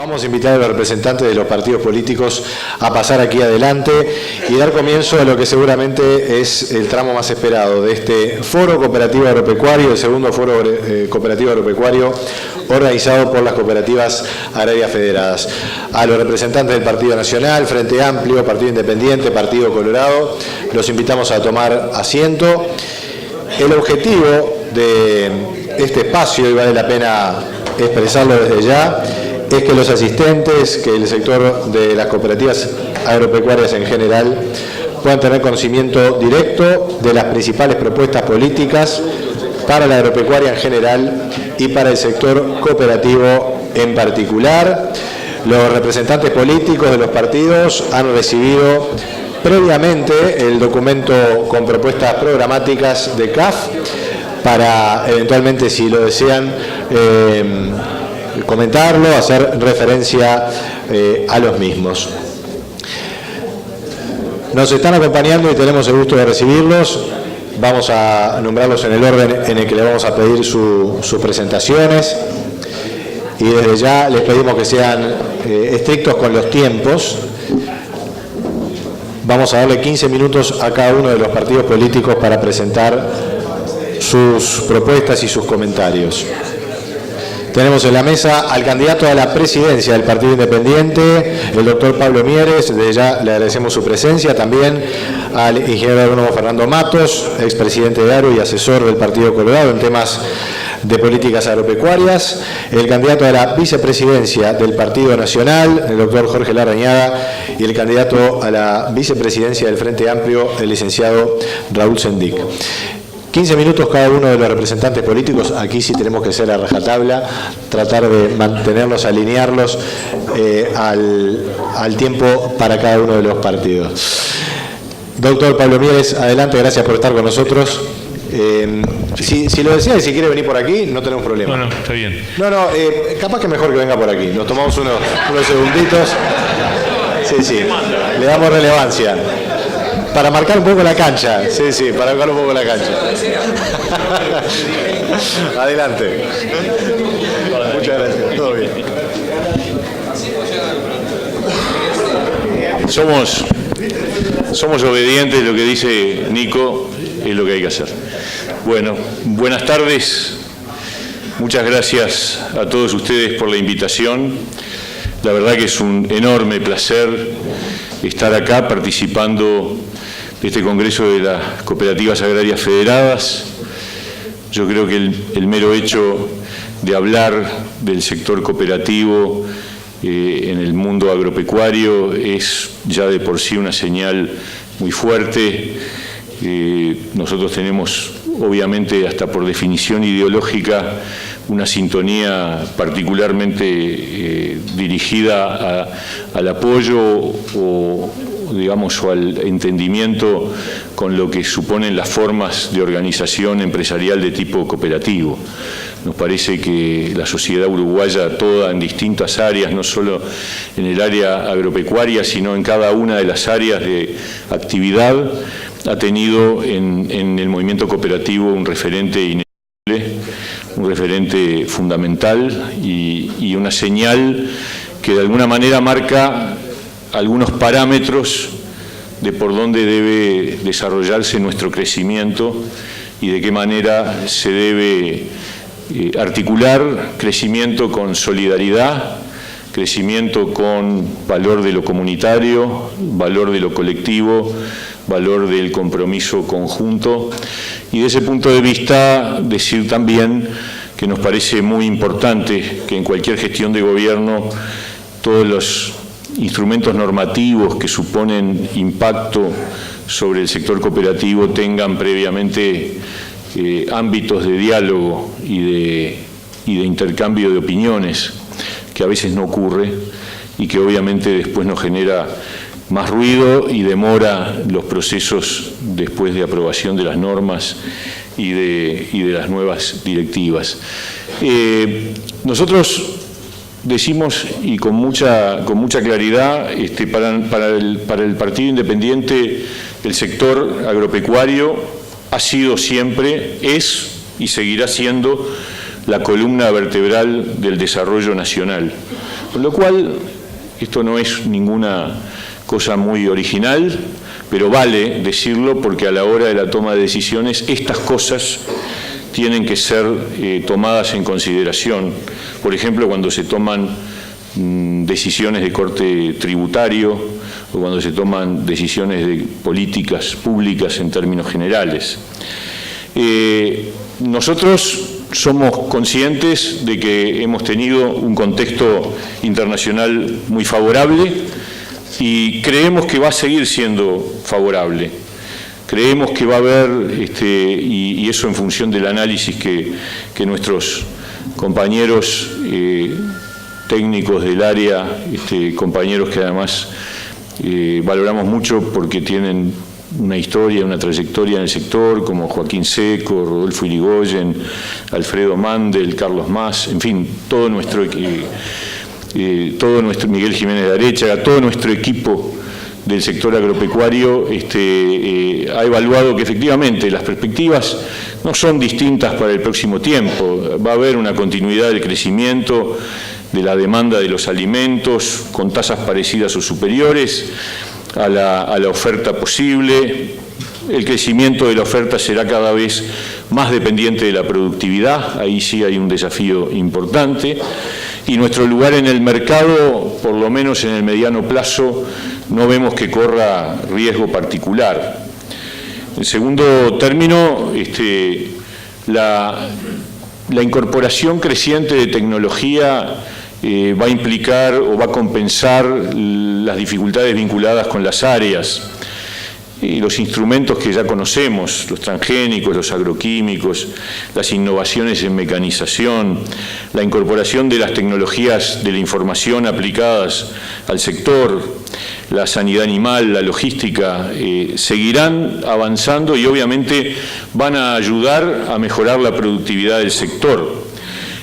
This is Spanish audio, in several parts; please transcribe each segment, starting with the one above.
Vamos a invitar a los representantes de los partidos políticos a pasar aquí adelante y dar comienzo a lo que seguramente es el tramo más esperado de este Foro Cooperativo Agropecuario, el segundo Foro Cooperativo Agropecuario organizado por las Cooperativas Agrarias Federadas. A los representantes del Partido Nacional, Frente Amplio, Partido Independiente, Partido Colorado, los invitamos a tomar asiento. El objetivo de este espacio, y vale la pena expresarlo desde ya, es que los asistentes, que el sector de las cooperativas agropecuarias en general puedan tener conocimiento directo de las principales propuestas políticas para la agropecuaria en general y para el sector cooperativo en particular. Los representantes políticos de los partidos han recibido previamente el documento con propuestas programáticas de CAF para eventualmente, si lo desean, comentarlo, hacer referencia a los mismos. Nos están acompañando y tenemos el gusto de recibirlos. Vamos a nombrarlos en el orden en el que le vamos a pedir sus presentaciones. Y desde ya les pedimos que sean estrictos con los tiempos. Vamos a darle 15 minutos a cada uno de los partidos políticos para presentar sus propuestas y sus comentarios. Tenemos en la mesa al candidato a la presidencia del Partido Independiente, el doctor Pablo Mieres. Desde ya le agradecemos su presencia. También al ingeniero agrónomo Fernando Matos, expresidente de ARO y asesor del Partido Colorado en temas de políticas agropecuarias. El candidato a la vicepresidencia del Partido Nacional, el doctor Jorge Larrañaga, y el candidato a la vicepresidencia del Frente Amplio, el licenciado Raúl Sendic. 15 minutos cada uno de los representantes políticos. Aquí sí tenemos que ser a rajatabla, tratar de mantenerlos, alinearlos al tiempo para cada uno de los partidos. Doctor Pablo Mieres, adelante, gracias por estar con nosotros. Si lo desea y si quiere venir por aquí, no tenemos problema. No, está bien. Capaz que mejor que venga por aquí. Nos tomamos unos segunditos. Sí, le damos relevancia. Para marcar un poco la cancha. Sí, para marcar un poco la cancha. Adelante. Muchas gracias. Todo bien. Somos obedientes, lo que dice Nico es lo que hay que hacer. Bueno, buenas tardes. Muchas gracias a todos ustedes por la invitación. La verdad que es un enorme placer estar acá participando de este Congreso de las Cooperativas Agrarias Federadas. Yo creo que el mero hecho de hablar del sector cooperativo en el mundo agropecuario es ya de por sí una señal muy fuerte. Nosotros tenemos, obviamente, hasta por definición ideológica, una sintonía particularmente dirigida al apoyo o al entendimiento con lo que suponen las formas de organización empresarial de tipo cooperativo. Nos parece que la sociedad uruguaya, toda en distintas áreas, no solo en el área agropecuaria, sino en cada una de las áreas de actividad, ha tenido en el movimiento cooperativo un referente inevitable, un referente fundamental y una señal que de alguna manera marca algunos parámetros de por dónde debe desarrollarse nuestro crecimiento y de qué manera se debe articular crecimiento con solidaridad, crecimiento con valor de lo comunitario, valor de lo colectivo, valor del compromiso conjunto. Y de ese punto de vista, decir también que nos parece muy importante que en cualquier gestión de gobierno todos los instrumentos normativos que suponen impacto sobre el sector cooperativo tengan previamente ámbitos de diálogo y de intercambio de opiniones, que a veces no ocurre y que obviamente después nos genera más ruido y demora los procesos después de aprobación de las normas y de las nuevas directivas. Nosotros decimos, y con mucha claridad, para el Partido Independiente, el sector agropecuario ha sido siempre, es y seguirá siendo la columna vertebral del desarrollo nacional. Con lo cual, esto no es ninguna cosa muy original, pero vale decirlo porque a la hora de la toma de decisiones estas cosas tienen que ser tomadas en consideración. Por ejemplo, cuando se toman decisiones de corte tributario o cuando se toman decisiones de políticas públicas en términos generales. Nosotros somos conscientes de que hemos tenido un contexto internacional muy favorable y creemos que va a seguir siendo favorable. Creemos que va a haber, y eso en función del análisis que nuestros compañeros técnicos del área, compañeros que además valoramos mucho porque tienen una historia, una trayectoria en el sector, como Joaquín Seco, Rodolfo Irigoyen, Alfredo Mandel, Carlos Mas, en fin, todo nuestro Miguel Jiménez de Arechaga, todo nuestro equipo del sector agropecuario ha evaluado que efectivamente las perspectivas no son distintas para el próximo tiempo. Va a haber una continuidad del crecimiento de la demanda de los alimentos con tasas parecidas o superiores a la oferta posible. El crecimiento de la oferta será cada vez más dependiente de la productividad, ahí sí hay un desafío importante, y nuestro lugar en el mercado, por lo menos en el mediano plazo, no vemos que corra riesgo particular. En segundo término, la incorporación creciente de tecnología va a implicar o va a compensar las dificultades vinculadas con las áreas y los instrumentos que ya conocemos, los transgénicos, los agroquímicos, las innovaciones en mecanización, la incorporación de las tecnologías de la información aplicadas al sector, la sanidad animal, la logística, seguirán avanzando y obviamente van a ayudar a mejorar la productividad del sector.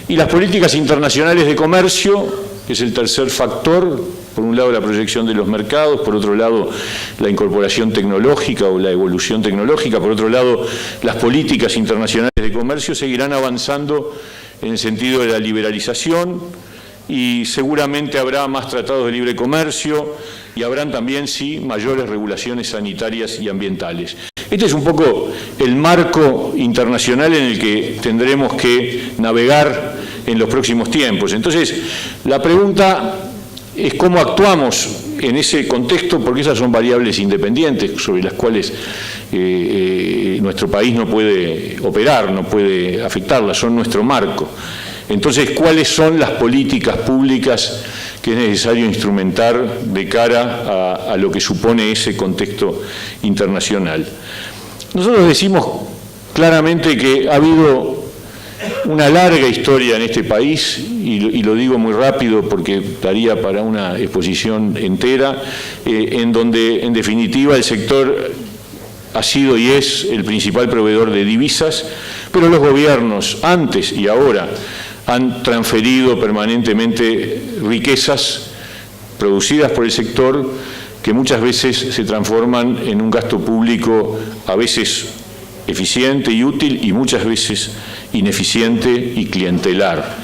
Y las políticas internacionales de comercio, que es el tercer factor, por un lado la proyección de los mercados, por otro lado la incorporación tecnológica o la evolución tecnológica, por otro lado las políticas internacionales de comercio seguirán avanzando en el sentido de la liberalización y seguramente habrá más tratados de libre comercio y habrán también, sí, mayores regulaciones sanitarias y ambientales. Este es un poco el marco internacional en el que tendremos que navegar en los próximos tiempos. Entonces, la pregunta es cómo actuamos en ese contexto, porque esas son variables independientes sobre las cuales nuestro país no puede operar, no puede afectarlas, son nuestro marco. Entonces, ¿cuáles son las políticas públicas que es necesario instrumentar de cara a lo que supone ese contexto internacional? Nosotros decimos claramente que ha habido una larga historia en este país, y lo digo muy rápido porque daría para una exposición entera, en donde en definitiva el sector ha sido y es el principal proveedor de divisas, pero los gobiernos antes y ahora han transferido permanentemente riquezas producidas por el sector que muchas veces se transforman en un gasto público a veces eficiente y útil y muchas veces ineficiente y clientelar.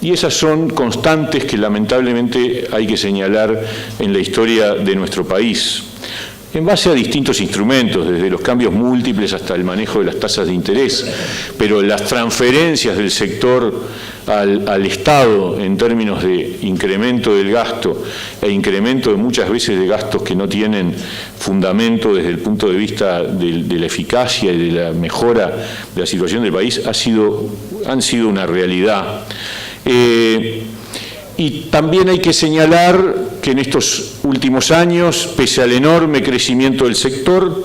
Y esas son constantes que lamentablemente hay que señalar en la historia de nuestro país, en base a distintos instrumentos, desde los cambios múltiples hasta el manejo de las tasas de interés, pero las transferencias del sector al Estado en términos de incremento del gasto e incremento de muchas veces de gastos que no tienen fundamento desde el punto de vista de la eficacia y de la mejora de la situación del país han sido una realidad. Y también hay que señalar que en estos últimos años, pese al enorme crecimiento del sector,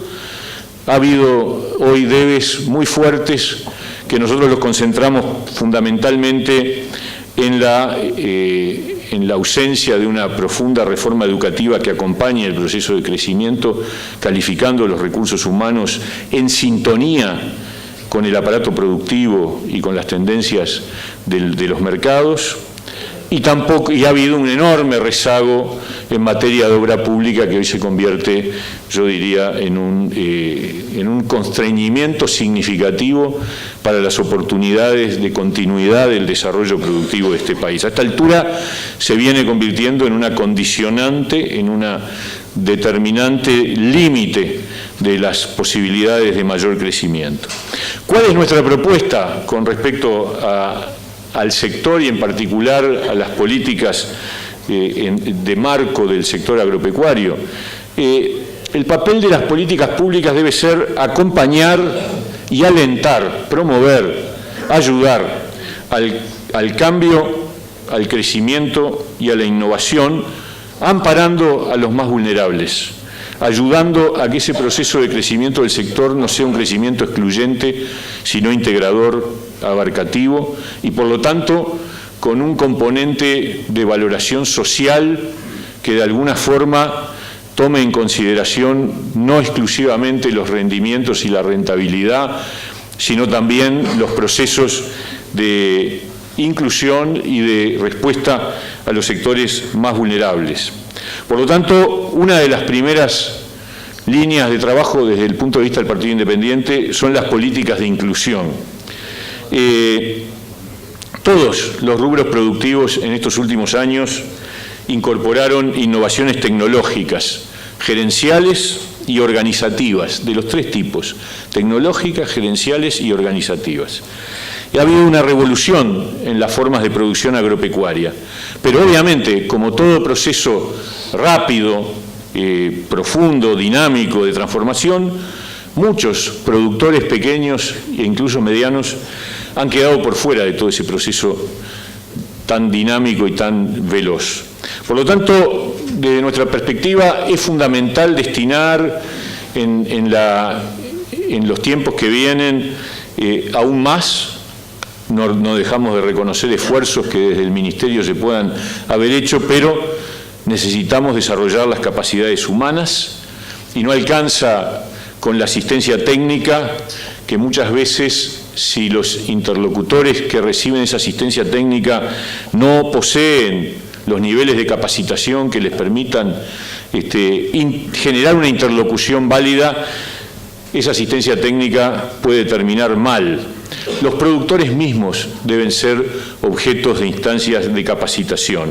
ha habido hoy debes muy fuertes que nosotros los concentramos fundamentalmente en la ausencia de una profunda reforma educativa que acompañe el proceso de crecimiento, calificando los recursos humanos en sintonía con el aparato productivo y con las tendencias de los mercados. y ha habido un enorme rezago en materia de obra pública que hoy se convierte, yo diría, en un constreñimiento significativo para las oportunidades de continuidad del desarrollo productivo de este país. A esta altura se viene convirtiendo en una condicionante, en una determinante límite de las posibilidades de mayor crecimiento. ¿Cuál es nuestra propuesta con respecto al sector y en particular a las políticas de marco del sector agropecuario? El papel de las políticas públicas debe ser acompañar y alentar, promover, ayudar al cambio, al crecimiento y a la innovación, amparando a los más vulnerables, ayudando a que ese proceso de crecimiento del sector no sea un crecimiento excluyente, sino integrador, abarcativo y, por lo tanto, con un componente de valoración social que de alguna forma tome en consideración no exclusivamente los rendimientos y la rentabilidad, sino también los procesos de inclusión y de respuesta a los sectores más vulnerables. Por lo tanto, una de las primeras líneas de trabajo desde el punto de vista del Partido Independiente son las políticas de inclusión. Todos los rubros productivos en estos últimos años incorporaron innovaciones tecnológicas, gerenciales y organizativas, de los tres tipos: tecnológicas, gerenciales y organizativas. Ha habido una revolución en las formas de producción agropecuaria, pero obviamente, como todo proceso rápido, profundo, dinámico de transformación, muchos productores pequeños e incluso medianos han quedado por fuera de todo ese proceso tan dinámico y tan veloz. Por lo tanto, desde nuestra perspectiva, es fundamental destinar en los tiempos que vienen aún más. No dejamos de reconocer esfuerzos que desde el Ministerio se puedan haber hecho, pero necesitamos desarrollar las capacidades humanas y no alcanza con la asistencia técnica, que muchas veces, si los interlocutores que reciben esa asistencia técnica no poseen los niveles de capacitación que les permitan generar una interlocución válida, esa asistencia técnica puede terminar mal. Los productores mismos deben ser objetos de instancias de capacitación,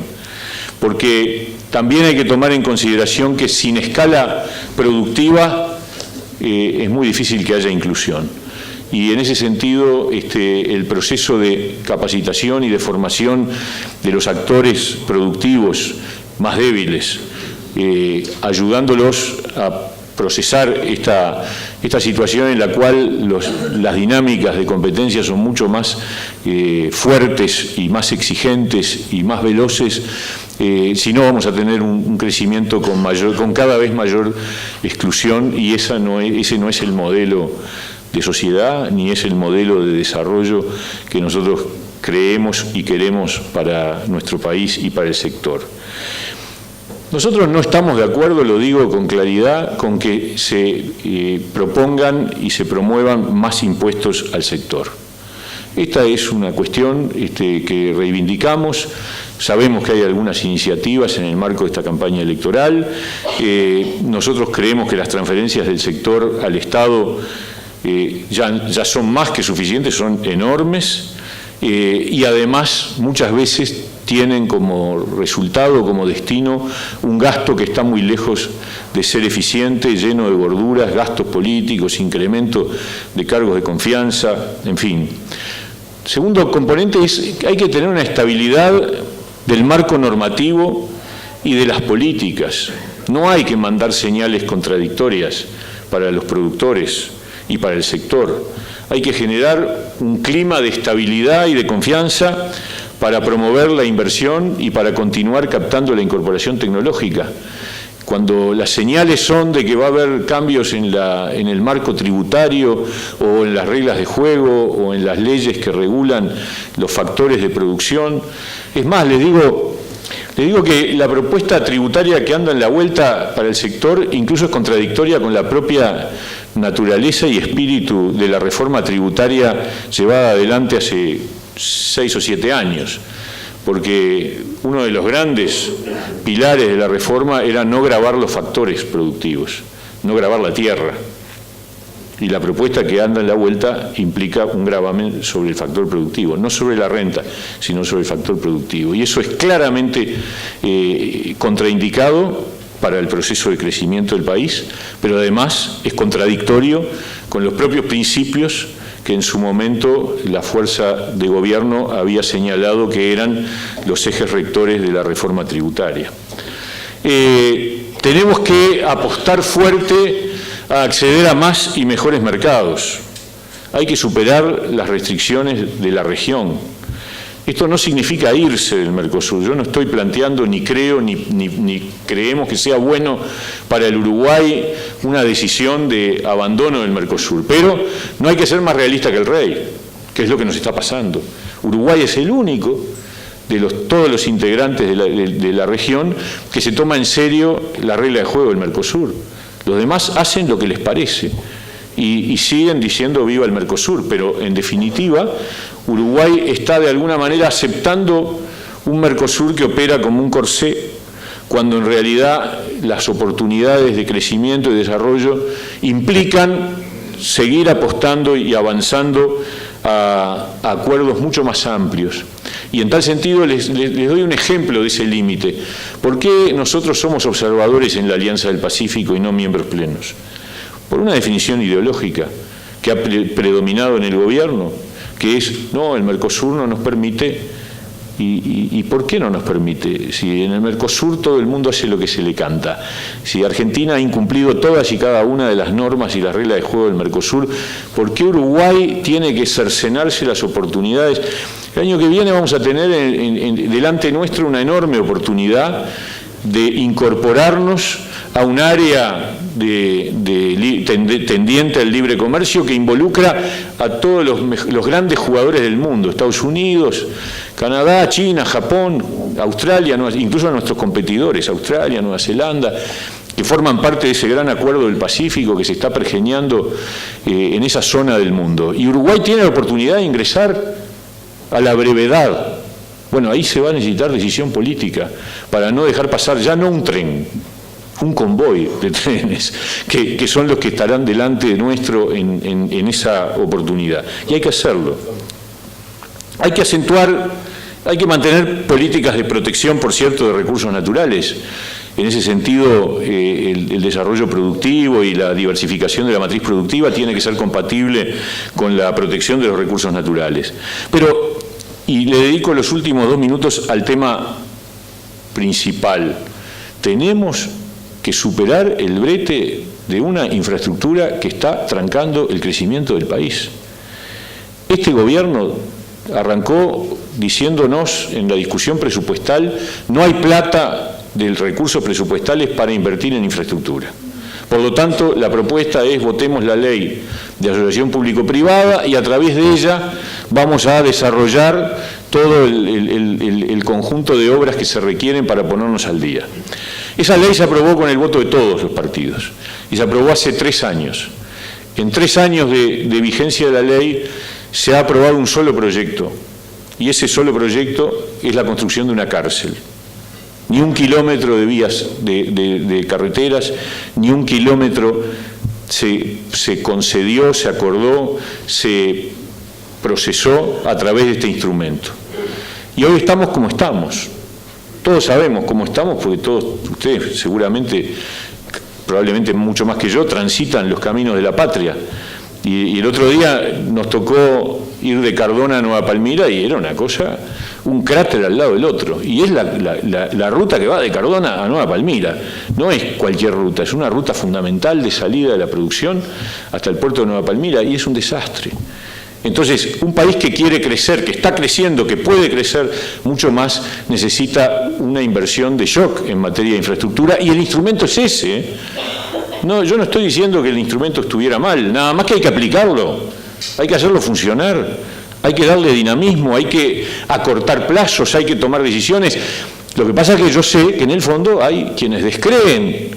porque también hay que tomar en consideración que sin escala productiva es muy difícil que haya inclusión. Y en ese sentido, el proceso de capacitación y de formación de los actores productivos más débiles, ayudándolos a procesar esta situación en la cual las dinámicas de competencia son mucho más fuertes y más exigentes y más veloces, si no vamos a tener un crecimiento con cada vez mayor exclusión, y ese no es el modelo de sociedad ni es el modelo de desarrollo que nosotros creemos y queremos para nuestro país y para el sector. Nosotros no estamos de acuerdo, lo digo con claridad, con que se propongan y se promuevan más impuestos al sector. Esta es una cuestión que reivindicamos. Sabemos que hay algunas iniciativas en el marco de esta campaña electoral. Nosotros creemos que las transferencias del sector al Estado ya son más que suficientes, son enormes, y además muchas veces tienen como resultado, como destino, un gasto que está muy lejos de ser eficiente, lleno de gorduras, gastos políticos, incremento de cargos de confianza, en fin. Segundo componente es que hay que tener una estabilidad del marco normativo y de las políticas. No hay que mandar señales contradictorias para los productores y para el sector. Hay que generar un clima de estabilidad y de confianza para promover la inversión y para continuar captando la incorporación tecnológica. Cuando las señales son de que va a haber cambios en el marco tributario o en las reglas de juego o en las leyes que regulan los factores de producción. Es más, les digo que la propuesta tributaria que anda en la vuelta para el sector incluso es contradictoria con la propia naturaleza y espíritu de la reforma tributaria llevada adelante hace 6 o 7 años, porque uno de los grandes pilares de la reforma era no gravar los factores productivos, no gravar la tierra. Y la propuesta que anda en la vuelta implica un gravamen sobre el factor productivo, no sobre la renta, sino sobre el factor productivo. Y eso es claramente contraindicado para el proceso de crecimiento del país, pero además es contradictorio con los propios principios que en su momento la fuerza de gobierno había señalado que eran los ejes rectores de la reforma tributaria. Tenemos que apostar fuerte a acceder a más y mejores mercados. Hay que superar las restricciones de la región. Esto no significa irse del Mercosur. Yo no estoy planteando, ni creo, ni creemos que sea bueno para el Uruguay una decisión de abandono del Mercosur. Pero no hay que ser más realista que el rey, que es lo que nos está pasando. Uruguay es el único de todos los integrantes de la región que se toma en serio la regla de juego del Mercosur. Los demás hacen lo que les parece y siguen diciendo viva el Mercosur, pero en definitiva Uruguay está de alguna manera aceptando un Mercosur que opera como un corsé, cuando en realidad las oportunidades de crecimiento y desarrollo implican seguir apostando y avanzando a acuerdos mucho más amplios. Y en tal sentido les doy un ejemplo de ese límite. ¿Por qué nosotros somos observadores en la Alianza del Pacífico y no miembros plenos? Por una definición ideológica que ha predominado en el gobierno, que es, no, el Mercosur no nos permite. ¿Y por qué no nos permite? Si en el Mercosur todo el mundo hace lo que se le canta. Si Argentina ha incumplido todas y cada una de las normas y las reglas de juego del Mercosur, ¿por qué Uruguay tiene que cercenarse las oportunidades? El año que viene vamos a tener delante nuestro una enorme oportunidad de incorporarnos a un área tendiente al libre comercio que involucra a todos los grandes jugadores del mundo, Estados Unidos, Canadá, China, Japón, Australia, incluso a nuestros competidores, Australia, Nueva Zelanda, que forman parte de ese gran acuerdo del Pacífico que se está pergeñando en esa zona del mundo. Y Uruguay tiene la oportunidad de ingresar a la brevedad. Bueno, ahí se va a necesitar decisión política para no dejar pasar ya no un tren, un convoy de trenes, que son los que estarán delante de nuestro en esa oportunidad. Y hay que hacerlo. Hay que acentuar, hay que mantener políticas de protección, por cierto, de recursos naturales. En ese sentido, el desarrollo productivo y la diversificación de la matriz productiva tiene que ser compatible con la protección de los recursos naturales. Pero, y le dedico los últimos 2 minutos al tema principal, tenemos que superar el brete de una infraestructura que está trancando el crecimiento del país. Este gobierno arrancó diciéndonos en la discusión presupuestal, no hay plata de recursos presupuestales para invertir en infraestructura. Por lo tanto, la propuesta es votemos la ley de asociación público-privada y a través de ella vamos a desarrollar todo el conjunto de obras que se requieren para ponernos al día. Esa ley se aprobó con el voto de todos los partidos y se aprobó hace 3 años. En 3 años de vigencia de la ley se ha aprobado un solo proyecto y ese solo proyecto es la construcción de una cárcel. Ni 1 kilómetro de vías de carreteras, ni 1 kilómetro se concedió, se acordó, se procesó a través de este instrumento. Y hoy estamos como estamos. Todos sabemos cómo estamos porque todos ustedes seguramente, probablemente mucho más que yo, transitan los caminos de la patria. Y el otro día nos tocó ir de Cardona a Nueva Palmira y era una cosa, un cráter al lado del otro. Y es la ruta que va de Cardona a Nueva Palmira. No es cualquier ruta, es una ruta fundamental de salida de la producción hasta el puerto de Nueva Palmira y es un desastre. Entonces, un país que quiere crecer, que está creciendo, que puede crecer mucho más, necesita una inversión de shock en materia de infraestructura y el instrumento es ese. No, yo no estoy diciendo que el instrumento estuviera mal, nada más que hay que aplicarlo, hay que hacerlo funcionar, hay que darle dinamismo, hay que acortar plazos, hay que tomar decisiones. Lo que pasa es que yo sé que en el fondo hay quienes descreen.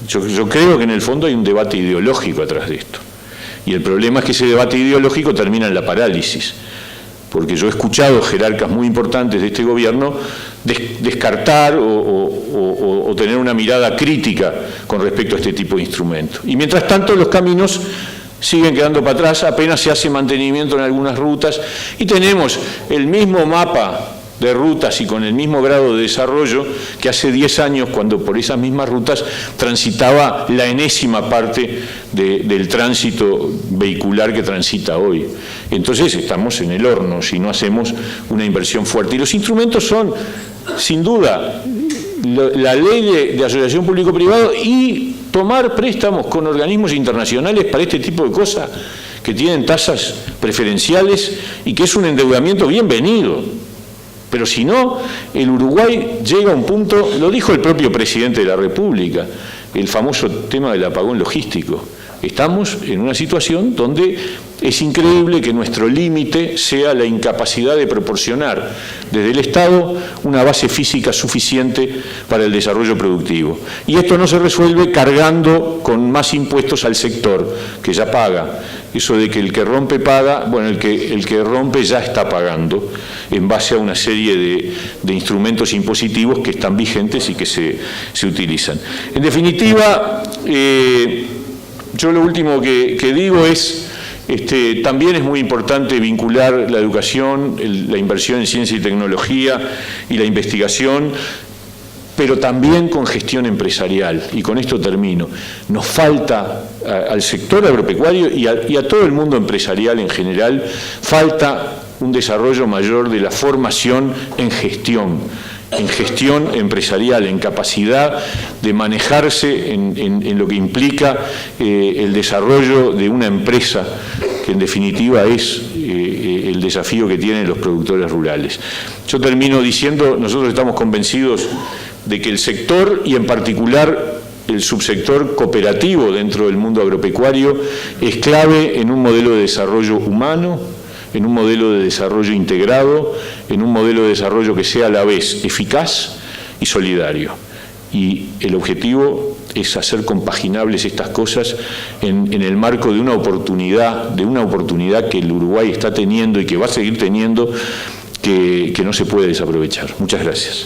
Yo creo que en el fondo hay un debate ideológico atrás de esto. Y el problema es que ese debate ideológico termina en la parálisis. porque yo he escuchado jerarcas muy importantes de este gobierno descartar o tener una mirada crítica con respecto a este tipo de instrumentos. Y mientras tanto los caminos siguen quedando para atrás, apenas se hace mantenimiento en algunas rutas y tenemos el mismo mapa de rutas y con el mismo grado de desarrollo que hace 10 años, cuando por esas mismas rutas transitaba la enésima parte del tránsito vehicular que transita hoy. Entonces estamos en el horno si no hacemos una inversión fuerte. Y los instrumentos son, sin duda, la ley de asociación público-privado y tomar préstamos con organismos internacionales para este tipo de cosas que tienen tasas preferenciales y que es un endeudamiento bienvenido. Pero si no, el Uruguay llega a un punto, lo dijo el propio presidente de la República, el famoso tema del apagón logístico. Estamos en una situación donde es increíble que nuestro límite sea la incapacidad de proporcionar desde el Estado una base física suficiente para el desarrollo productivo. Y esto no se resuelve cargando con más impuestos al sector, que ya paga. Eso de que el que rompe paga, bueno, el que rompe ya está pagando en base a una serie de instrumentos impositivos que están vigentes y que se utilizan. En definitiva, yo lo último que digo es, también es muy importante vincular la educación, la inversión en ciencia y tecnología y la investigación, pero también con gestión empresarial. Y con esto termino. Nos falta al sector agropecuario y a todo el mundo empresarial en general, falta un desarrollo mayor de la formación en gestión empresarial, en capacidad de manejarse en lo que implica el desarrollo de una empresa, que en definitiva es el desafío que tienen los productores rurales. Yo termino diciendo, nosotros estamos convencidos de que el sector, y en particular el subsector cooperativo dentro del mundo agropecuario, es clave en un modelo de desarrollo humano, en un modelo de desarrollo integrado, en un modelo de desarrollo que sea a la vez eficaz y solidario. Y el objetivo es hacer compaginables estas cosas en el marco de una oportunidad que el Uruguay está teniendo y que va a seguir teniendo, que no se puede desaprovechar. Muchas gracias.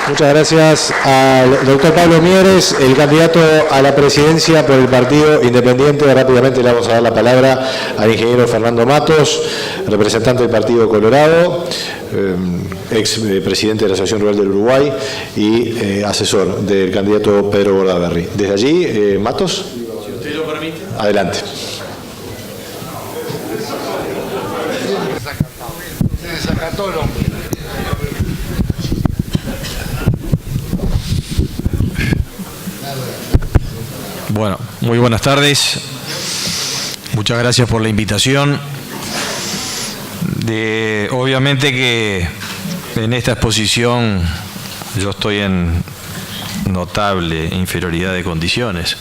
Muchas gracias al doctor Pablo Mieres, el candidato a la presidencia por el Partido Independiente. Rápidamente le vamos a dar la palabra al ingeniero Fernando Matos, representante del Partido Colorado, ex presidente de la Asociación Rural del Uruguay y asesor del candidato Pedro Bordaberry. Desde allí, Matos. Si usted lo permite. Adelante. Se desacató el hombre. Bueno, muy buenas tardes. Muchas gracias por la invitación. Obviamente que en esta exposición yo estoy en notable inferioridad de condiciones,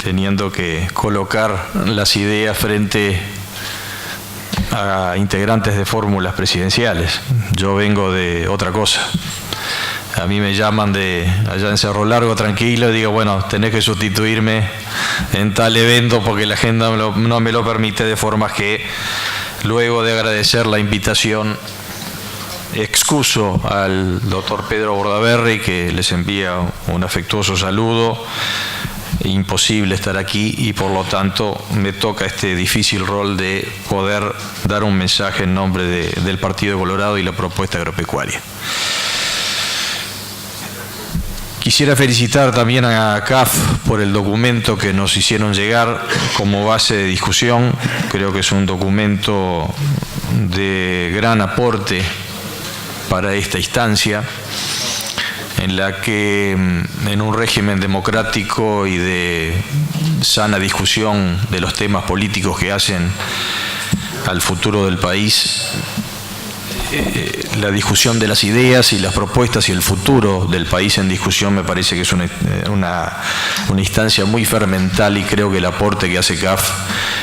teniendo que colocar las ideas frente a integrantes de fórmulas presidenciales. Yo vengo de otra cosa. A mí me llaman de allá en Cerro Largo, tranquilo, y digo, bueno, tenés que sustituirme en tal evento porque la agenda no me lo permite, de forma que luego de agradecer la invitación, excuso al doctor Pedro Bordaberry, que les envía un afectuoso saludo. Imposible estar aquí y por lo tanto me toca este difícil rol de poder dar un mensaje en nombre del Partido Colorado y la propuesta agropecuaria. Quisiera felicitar también a CAF por el documento que nos hicieron llegar como base de discusión. Creo que es un documento de gran aporte para esta instancia, en la que en un régimen democrático y de sana discusión de los temas políticos que hacen al futuro del país, la discusión de las ideas y las propuestas y el futuro del país en discusión me parece que es una instancia muy fermental, y creo que el aporte que hace CAF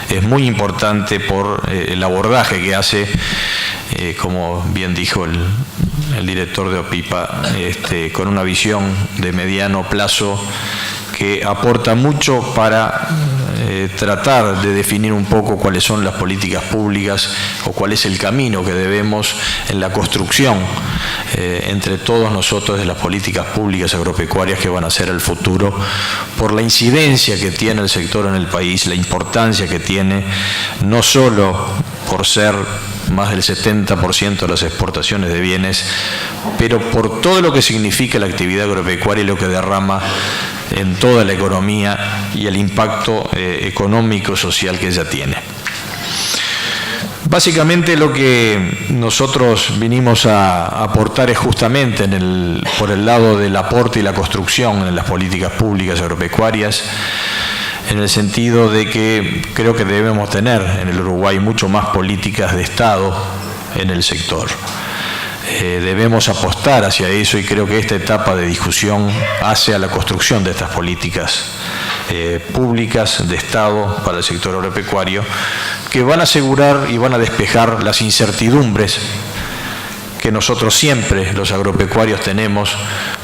es muy importante por el abordaje que hace, como bien dijo el director de OPIPA, con una visión de mediano plazo que aporta mucho para tratar de definir un poco cuáles son las políticas públicas o cuál es el camino que debemos en la construcción entre todos nosotros de las políticas públicas agropecuarias que van a ser el futuro, por la incidencia que tiene el sector en el país, la importancia que tiene, no solo por ser más del 70% de las exportaciones de bienes, pero por todo lo que significa la actividad agropecuaria y lo que derrama en toda la economía y el impacto económico social que ella tiene. Básicamente lo que nosotros vinimos a aportar es justamente por el lado del aporte y la construcción en las políticas públicas agropecuarias, en el sentido de que creo que debemos tener en el Uruguay mucho más políticas de Estado en el sector. Debemos apostar hacia eso y creo que esta etapa de discusión hace a la construcción de estas políticas públicas de Estado para el sector agropecuario, que van a asegurar y van a despejar las incertidumbres que nosotros siempre, los agropecuarios, tenemos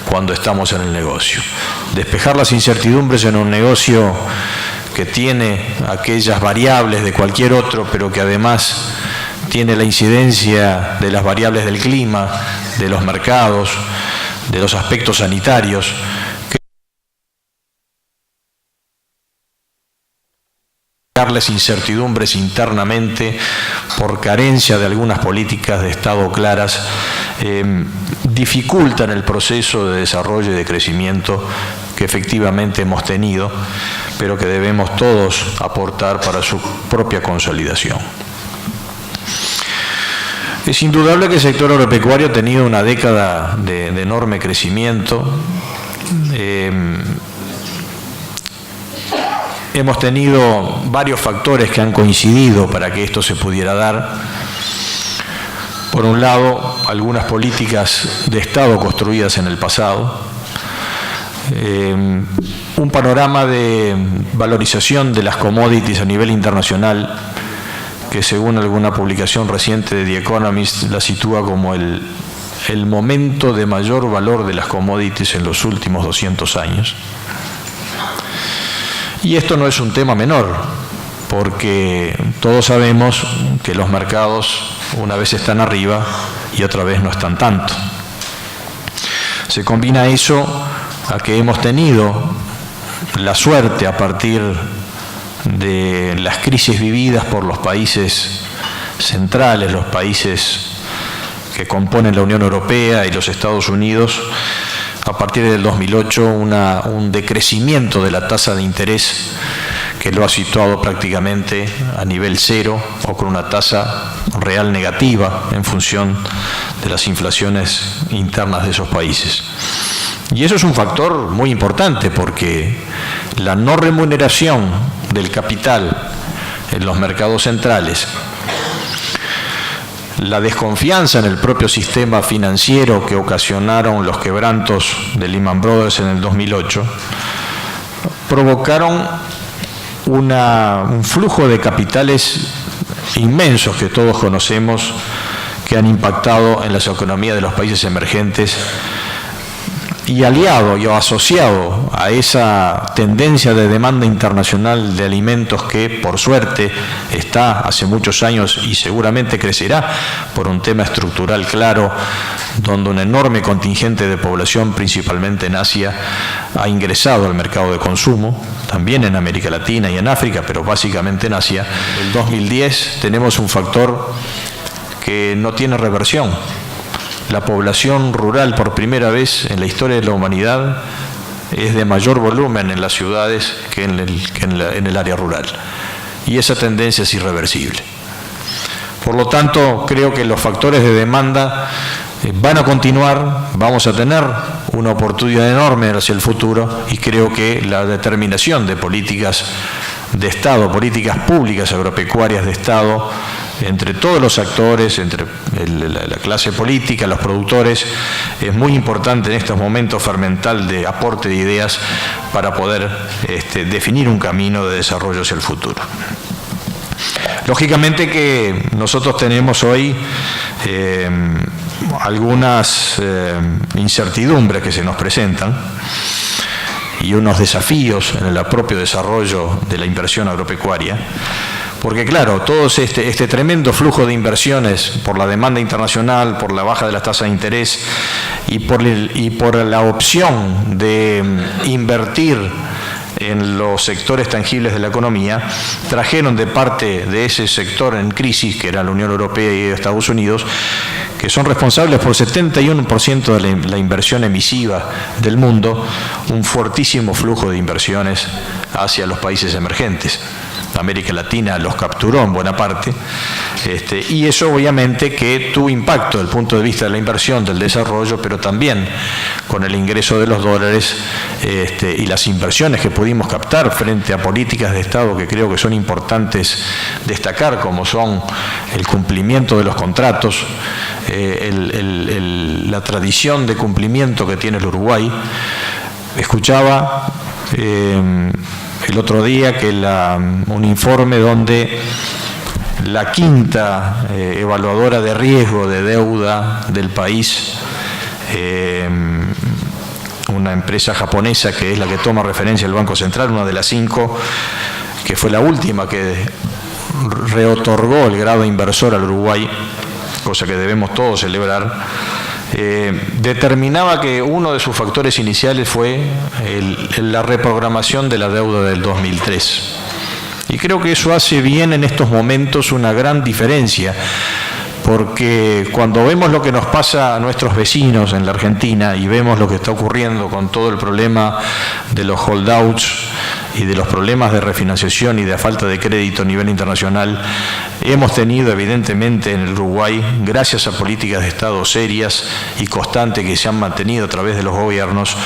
cuando estamos en el negocio. Despejar las incertidumbres en un negocio que tiene aquellas variables de cualquier otro, pero que además tiene la incidencia de las variables del clima, de los mercados, de los aspectos sanitarios, darles incertidumbres internamente por carencia de algunas políticas de Estado claras, dificultan el proceso de desarrollo y de crecimiento que efectivamente hemos tenido, pero que debemos todos aportar para su propia consolidación. Es indudable que el sector agropecuario ha tenido una década de enorme crecimiento. Hemos tenido varios factores que han coincidido para que esto se pudiera dar. Por un lado, algunas políticas de Estado construidas en el pasado, un panorama de valorización de las commodities a nivel internacional, que según alguna publicación reciente de The Economist la sitúa como el momento de mayor valor de las commodities en los últimos 200 años. Y esto no es un tema menor, porque todos sabemos que los mercados una vez están arriba y otra vez no están tanto. Se combina eso a que hemos tenido la suerte a partir de las crisis vividas por los países centrales, los países que componen la Unión Europea y los Estados Unidos, a partir del 2008 un decrecimiento de la tasa de interés que lo ha situado prácticamente a nivel cero o con una tasa real negativa en función de las inflaciones internas de esos países. Y eso es un factor muy importante porque la no remuneración del capital en los mercados centrales, la desconfianza en el propio sistema financiero que ocasionaron los quebrantos de Lehman Brothers en el 2008, provocaron un flujo de capitales inmensos que todos conocemos, que han impactado en las economías de los países emergentes, y aliado y asociado a esa tendencia de demanda internacional de alimentos que, por suerte, está hace muchos años y seguramente crecerá por un tema estructural claro, donde un enorme contingente de población, principalmente en Asia, ha ingresado al mercado de consumo, también en América Latina y en África, pero básicamente en Asia. En el 2010 tenemos un factor que no tiene reversión. La población rural, por primera vez en la historia de la humanidad, es de mayor volumen en las ciudades que en el área rural. Y esa tendencia es irreversible. Por lo tanto, creo que los factores de demanda van a continuar, vamos a tener una oportunidad enorme hacia el futuro y creo que la determinación de políticas de Estado, políticas públicas agropecuarias de Estado, entre todos los actores, entre la clase política, los productores, es muy importante en estos momentos fermental de aporte de ideas para poder definir un camino de desarrollo hacia el futuro. Lógicamente que nosotros tenemos hoy algunas incertidumbres que se nos presentan. y unos desafíos en el propio desarrollo de la inversión agropecuaria. Porque claro, todo este tremendo flujo de inversiones por la demanda internacional, por la baja de las tasas de interés y por la opción de invertir en los sectores tangibles de la economía, trajeron de parte de ese sector en crisis, que era la Unión Europea y Estados Unidos, que son responsables por 71% de la inversión emisiva del mundo, un fuertísimo flujo de inversiones hacia los países emergentes. América Latina los capturó en buena parte, y eso obviamente que tuvo impacto desde el punto de vista de la inversión, del desarrollo, pero también con el ingreso de los dólares y las inversiones que pudimos captar frente a políticas de Estado que creo que son importantes destacar, como son el cumplimiento de los contratos, la tradición de cumplimiento que tiene el Uruguay. Escuchaba el otro día que un informe donde la quinta evaluadora de riesgo de deuda del país, una empresa japonesa que es la que toma referencia el Banco Central, una de las 5, que fue la última que reotorgó el grado inversor al Uruguay, cosa que debemos todos celebrar, determinaba que uno de sus factores iniciales fue la reprogramación de la deuda del 2003. Y creo que eso hace bien en estos momentos una gran diferencia, porque cuando vemos lo que nos pasa a nuestros vecinos en la Argentina y vemos lo que está ocurriendo con todo el problema de los holdouts y de los problemas de refinanciación y de falta de crédito a nivel internacional, hemos tenido evidentemente en el Uruguay, gracias a políticas de Estado serias y constantes que se han mantenido a través de los gobiernos,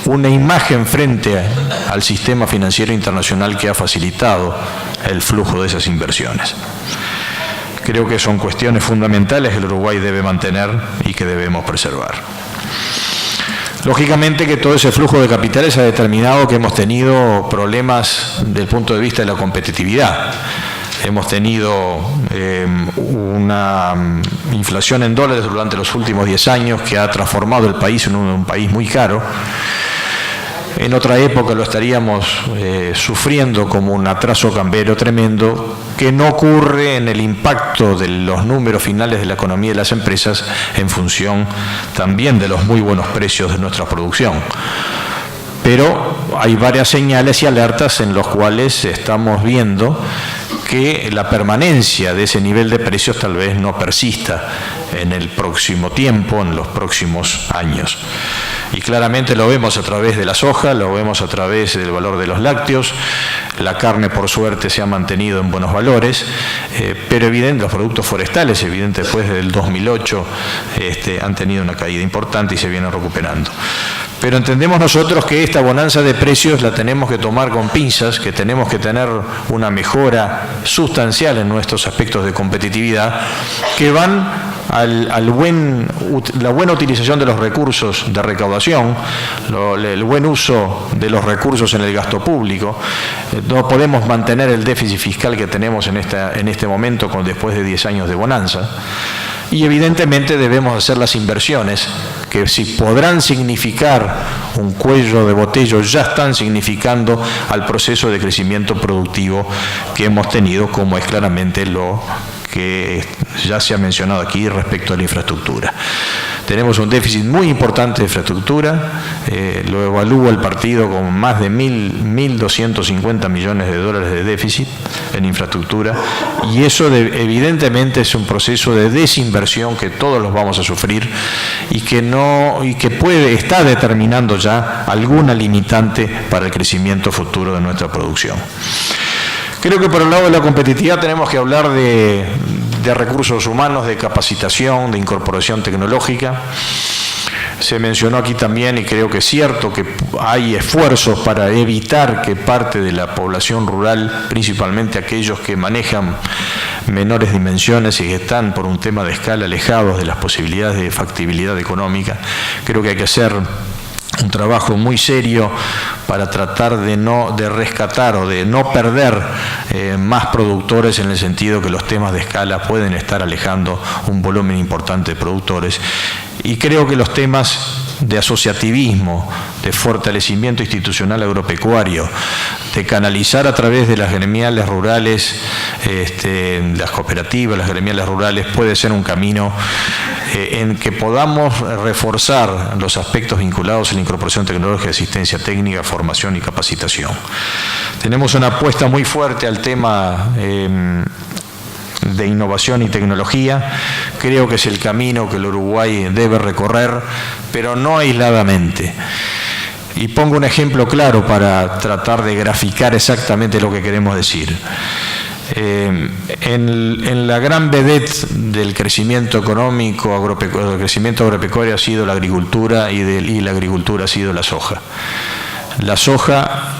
una imagen frente al sistema financiero internacional que ha facilitado el flujo de esas inversiones. Creo que son cuestiones fundamentales que el Uruguay debe mantener y que debemos preservar. Lógicamente que todo ese flujo de capitales ha determinado que hemos tenido problemas desde el punto de vista de la competitividad. Hemos tenido una inflación en dólares durante los últimos 10 años que ha transformado el país en un país muy caro. En otra época lo estaríamos sufriendo como un atraso cambiario tremendo que no ocurre en el impacto de los números finales de la economía de las empresas en función también de los muy buenos precios de nuestra producción. Pero hay varias señales y alertas en los cuales estamos viendo que la permanencia de ese nivel de precios tal vez no persista en el próximo tiempo, en los próximos años. Y claramente lo vemos a través de la soja, lo vemos a través del valor de los lácteos, la carne por suerte se ha mantenido en buenos valores, pero evidente, los productos forestales, evidente, después del 2008 han tenido una caída importante y se vienen recuperando. Pero entendemos nosotros que esta bonanza de precios la tenemos que tomar con pinzas, que tenemos que tener una mejora sustancial en nuestros aspectos de competitividad, que van a la buena utilización de los recursos de recaudación, el buen uso de los recursos en el gasto público. No podemos mantener el déficit fiscal que tenemos en este momento después de 10 años de bonanza. Y evidentemente debemos hacer las inversiones que si podrán significar un cuello de botella, ya están significando al proceso de crecimiento productivo que hemos tenido, como es claramente lo que ya se ha mencionado aquí respecto a la infraestructura. Tenemos un déficit muy importante de infraestructura, lo evalúa el partido con más de 1.250 millones de dólares de déficit en infraestructura, y eso evidentemente es un proceso de desinversión que todos los vamos a sufrir y que está determinando ya alguna limitante para el crecimiento futuro de nuestra producción. Creo que por el lado de la competitividad tenemos que hablar de recursos humanos, de capacitación, de incorporación tecnológica. Se mencionó aquí también, y creo que es cierto, que hay esfuerzos para evitar que parte de la población rural, principalmente aquellos que manejan menores dimensiones y que están por un tema de escala alejados de las posibilidades de factibilidad económica, creo que hay que hacer un trabajo muy serio para tratar de rescatar o de no perder más productores, en el sentido que los temas de escala pueden estar alejando un volumen importante de productores, Y creo que los temas de asociativismo, de fortalecimiento institucional agropecuario, de canalizar a través de las gremiales rurales, las cooperativas, las gremiales rurales, puede ser un camino en que podamos reforzar los aspectos vinculados a la incorporación tecnológica, asistencia técnica, formación y capacitación. Tenemos una apuesta muy fuerte al tema de innovación y tecnología. Creo que es el camino que el Uruguay debe recorrer, pero no aisladamente. Y pongo un ejemplo claro para tratar de graficar exactamente lo que queremos decir. En la gran vedette del crecimiento económico, del crecimiento agropecuario ha sido la agricultura y la agricultura ha sido la soja. La soja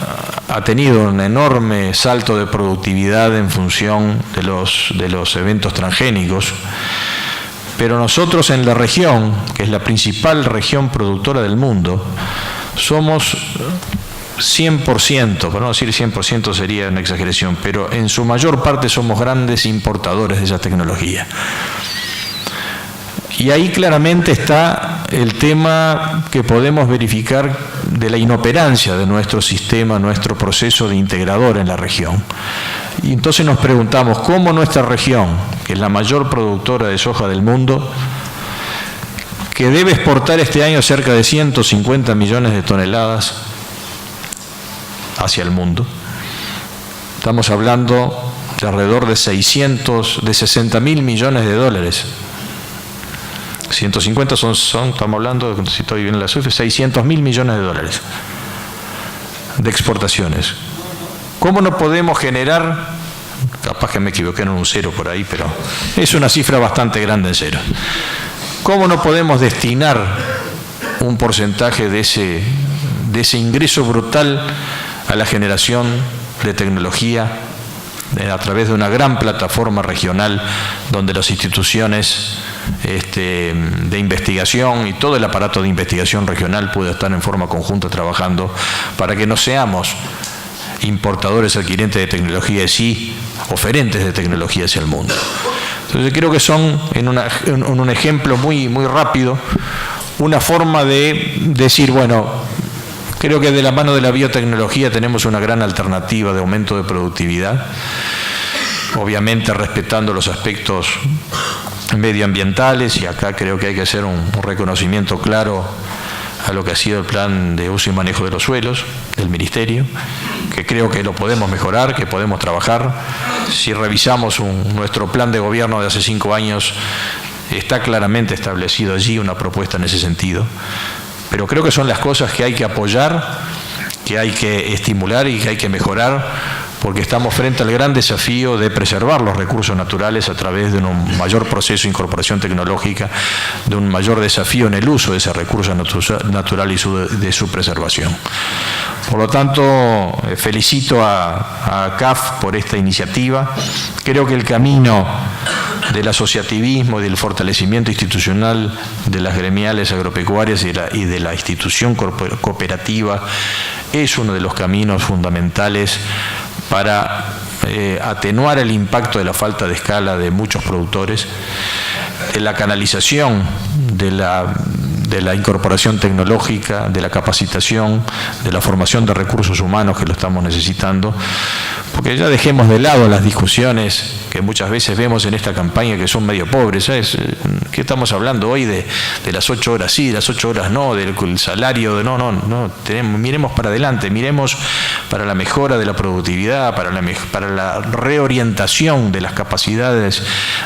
ha tenido un enorme salto de productividad en función de los eventos transgénicos, pero nosotros en la región, que es la principal región productora del mundo, somos 100%, por no decir 100% sería una exageración, pero en su mayor parte somos grandes importadores de esa tecnología. Y ahí claramente está el tema que podemos verificar de la inoperancia de nuestro sistema, nuestro proceso de integrador en la región. Y entonces nos preguntamos cómo nuestra región, que es la mayor productora de soja del mundo, que debe exportar este año cerca de 150 millones de toneladas hacia el mundo. Estamos hablando de alrededor de 60 mil millones de dólares. 150 estamos hablando, si estoy bien en la cifra, 600 mil millones de dólares de exportaciones. ¿Cómo no podemos generar, capaz que me equivoqué en un cero por ahí, pero es una cifra bastante grande en cero? ¿Cómo no podemos destinar un porcentaje de ese ingreso brutal a la generación de tecnología a través de una gran plataforma regional donde las instituciones de investigación y todo el aparato de investigación regional pueda estar en forma conjunta trabajando para que no seamos importadores adquirentes de tecnología y sí oferentes de tecnología hacia el mundo? Entonces creo que son, en un ejemplo muy, muy rápido, una forma de decir, bueno, creo que de la mano de la biotecnología tenemos una gran alternativa de aumento de productividad, obviamente respetando los aspectos medioambientales, y acá creo que hay que hacer un reconocimiento claro a lo que ha sido el plan de uso y manejo de los suelos del Ministerio, que creo que lo podemos mejorar, que podemos trabajar. Si revisamos nuestro plan de gobierno de hace 5 años, está claramente establecido allí una propuesta en ese sentido. Pero creo que son las cosas que hay que apoyar, que hay que estimular y que hay que mejorar, porque estamos frente al gran desafío de preservar los recursos naturales a través de un mayor proceso de incorporación tecnológica, de un mayor desafío en el uso de ese recurso natural y de su preservación. Por lo tanto, felicito a CAF por esta iniciativa. Creo que el camino del asociativismo y del fortalecimiento institucional de las gremiales agropecuarias y de la institución cooperativa es uno de los caminos fundamentales para atenuar el impacto de la falta de escala de muchos productores, de la canalización de la incorporación tecnológica, de la capacitación, de la formación de recursos humanos que lo estamos necesitando, porque ya dejemos de lado las discusiones que muchas veces vemos en esta campaña que son medio pobres. ¿Sabes? ¿Qué estamos hablando hoy de las 8 horas sí, las 8 horas no, del salario? No, miremos para adelante, miremos para la mejora de la productividad, para la reorientación de las capacidades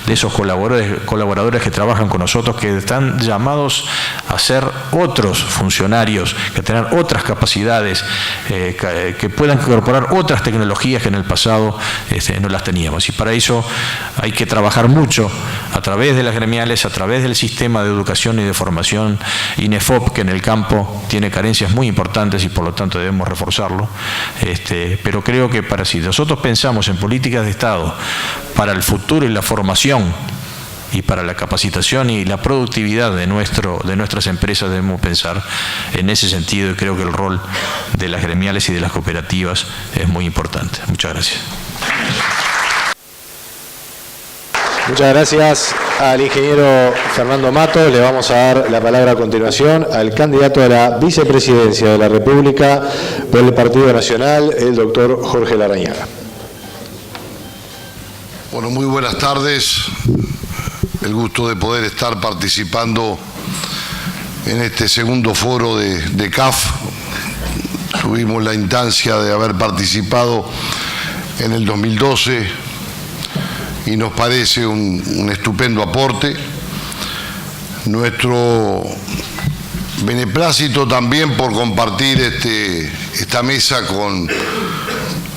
de esos colaboradores que trabajan con nosotros, que están llamados a ser otros funcionarios, que tener otras capacidades, que puedan incorporar otras tecnologías que en el pasado no las teníamos. Y para eso hay que trabajar mucho a través de las gremiales, a través del sistema de educación y de formación INEFOP, que en el campo tiene carencias muy importantes y por lo tanto debemos reforzarlo. Pero creo que si nosotros pensamos en políticas de Estado para el futuro y la formación y para la capacitación y la productividad de nuestras empresas, debemos pensar en ese sentido, y creo que el rol de las gremiales y de las cooperativas es muy importante. Muchas gracias. Muchas gracias al ingeniero Fernando Matos. Le vamos a dar la palabra a continuación al candidato a la vicepresidencia de la República por el Partido Nacional, el doctor Jorge Larrañaga. Bueno, muy buenas tardes. El gusto de poder estar participando en este segundo foro de CAF. Tuvimos la instancia de haber participado en el 2012 y nos parece un estupendo aporte. Nuestro beneplácito también por compartir esta mesa con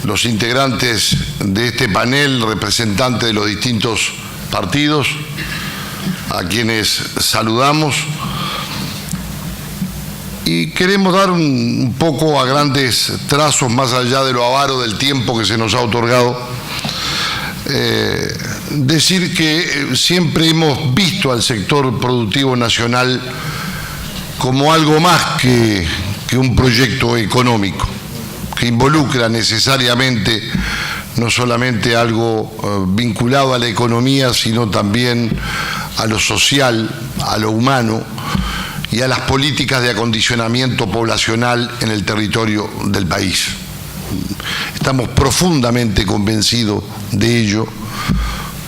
los integrantes de este panel, representantes de los distintos partidos, a quienes saludamos. Y queremos dar un poco a grandes trazos, más allá de lo avaro del tiempo que se nos ha otorgado, decir que siempre hemos visto al sector productivo nacional como algo más que un proyecto económico, que involucra necesariamente no solamente algo vinculado a la economía, sino también a lo social, a lo humano y a las políticas de acondicionamiento poblacional en el territorio del país. Estamos profundamente convencidos de ello,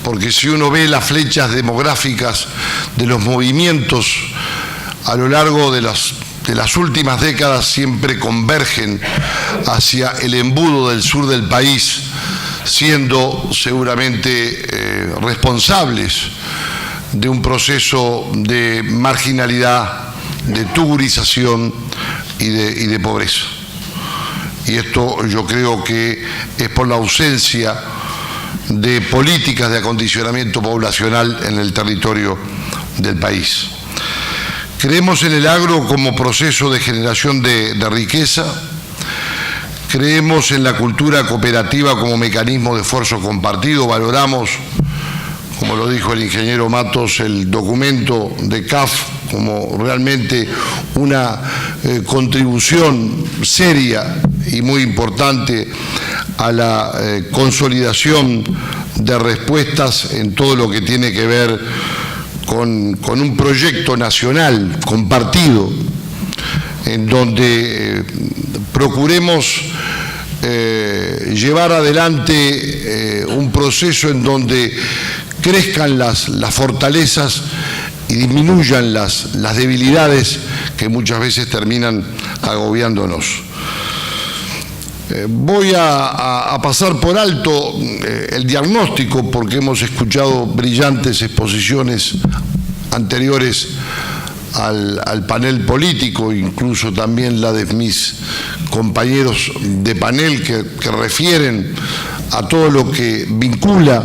porque si uno ve las flechas demográficas de los movimientos a lo largo de las últimas décadas, siempre convergen hacia el embudo del sur del país, siendo seguramente responsables de un proceso de marginalidad, de tugurización y de pobreza. Y esto yo creo que es por la ausencia de políticas de acondicionamiento poblacional en el territorio del país. Creemos en el agro como proceso de generación de riqueza, creemos en la cultura cooperativa como mecanismo de esfuerzo compartido, valoramos, como lo dijo el ingeniero Matos, el documento de CAF como realmente una contribución seria y muy importante a la consolidación de respuestas en todo lo que tiene que ver con un proyecto nacional compartido, en donde procuremos llevar adelante un proceso en donde crezcan las fortalezas y disminuyan las debilidades que muchas veces terminan agobiándonos. Voy a pasar por alto el diagnóstico, porque hemos escuchado brillantes exposiciones anteriores al panel político, incluso también la de mis compañeros de panel que refieren a todo lo que vincula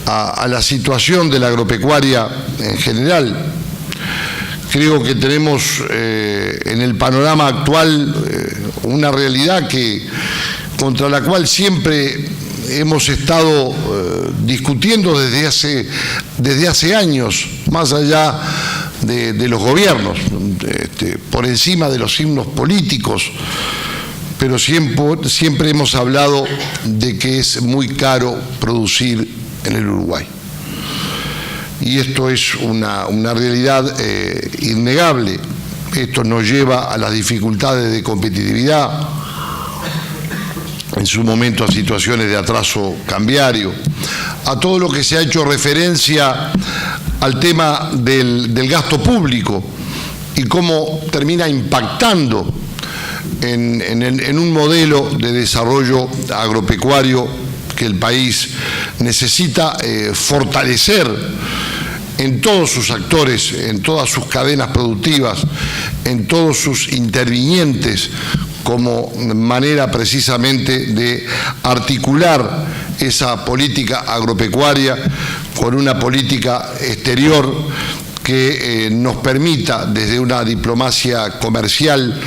a la situación de la agropecuaria en general. Creo que tenemos en el panorama actual una realidad contra la cual siempre hemos estado discutiendo desde hace años, más allá de los gobiernos, por encima de los signos políticos, pero siempre hemos hablado de que es muy caro producir en el Uruguay. Y esto es una realidad innegable. Esto nos lleva a las dificultades de competitividad, en su momento a situaciones de atraso cambiario, a todo lo que se ha hecho referencia al tema del gasto público y cómo termina impactando en un modelo de desarrollo agropecuario que el país necesita fortalecer en todos sus actores, en todas sus cadenas productivas, en todos sus intervinientes, como manera precisamente de articular esa política agropecuaria con una política exterior que nos permita, desde una diplomacia comercial,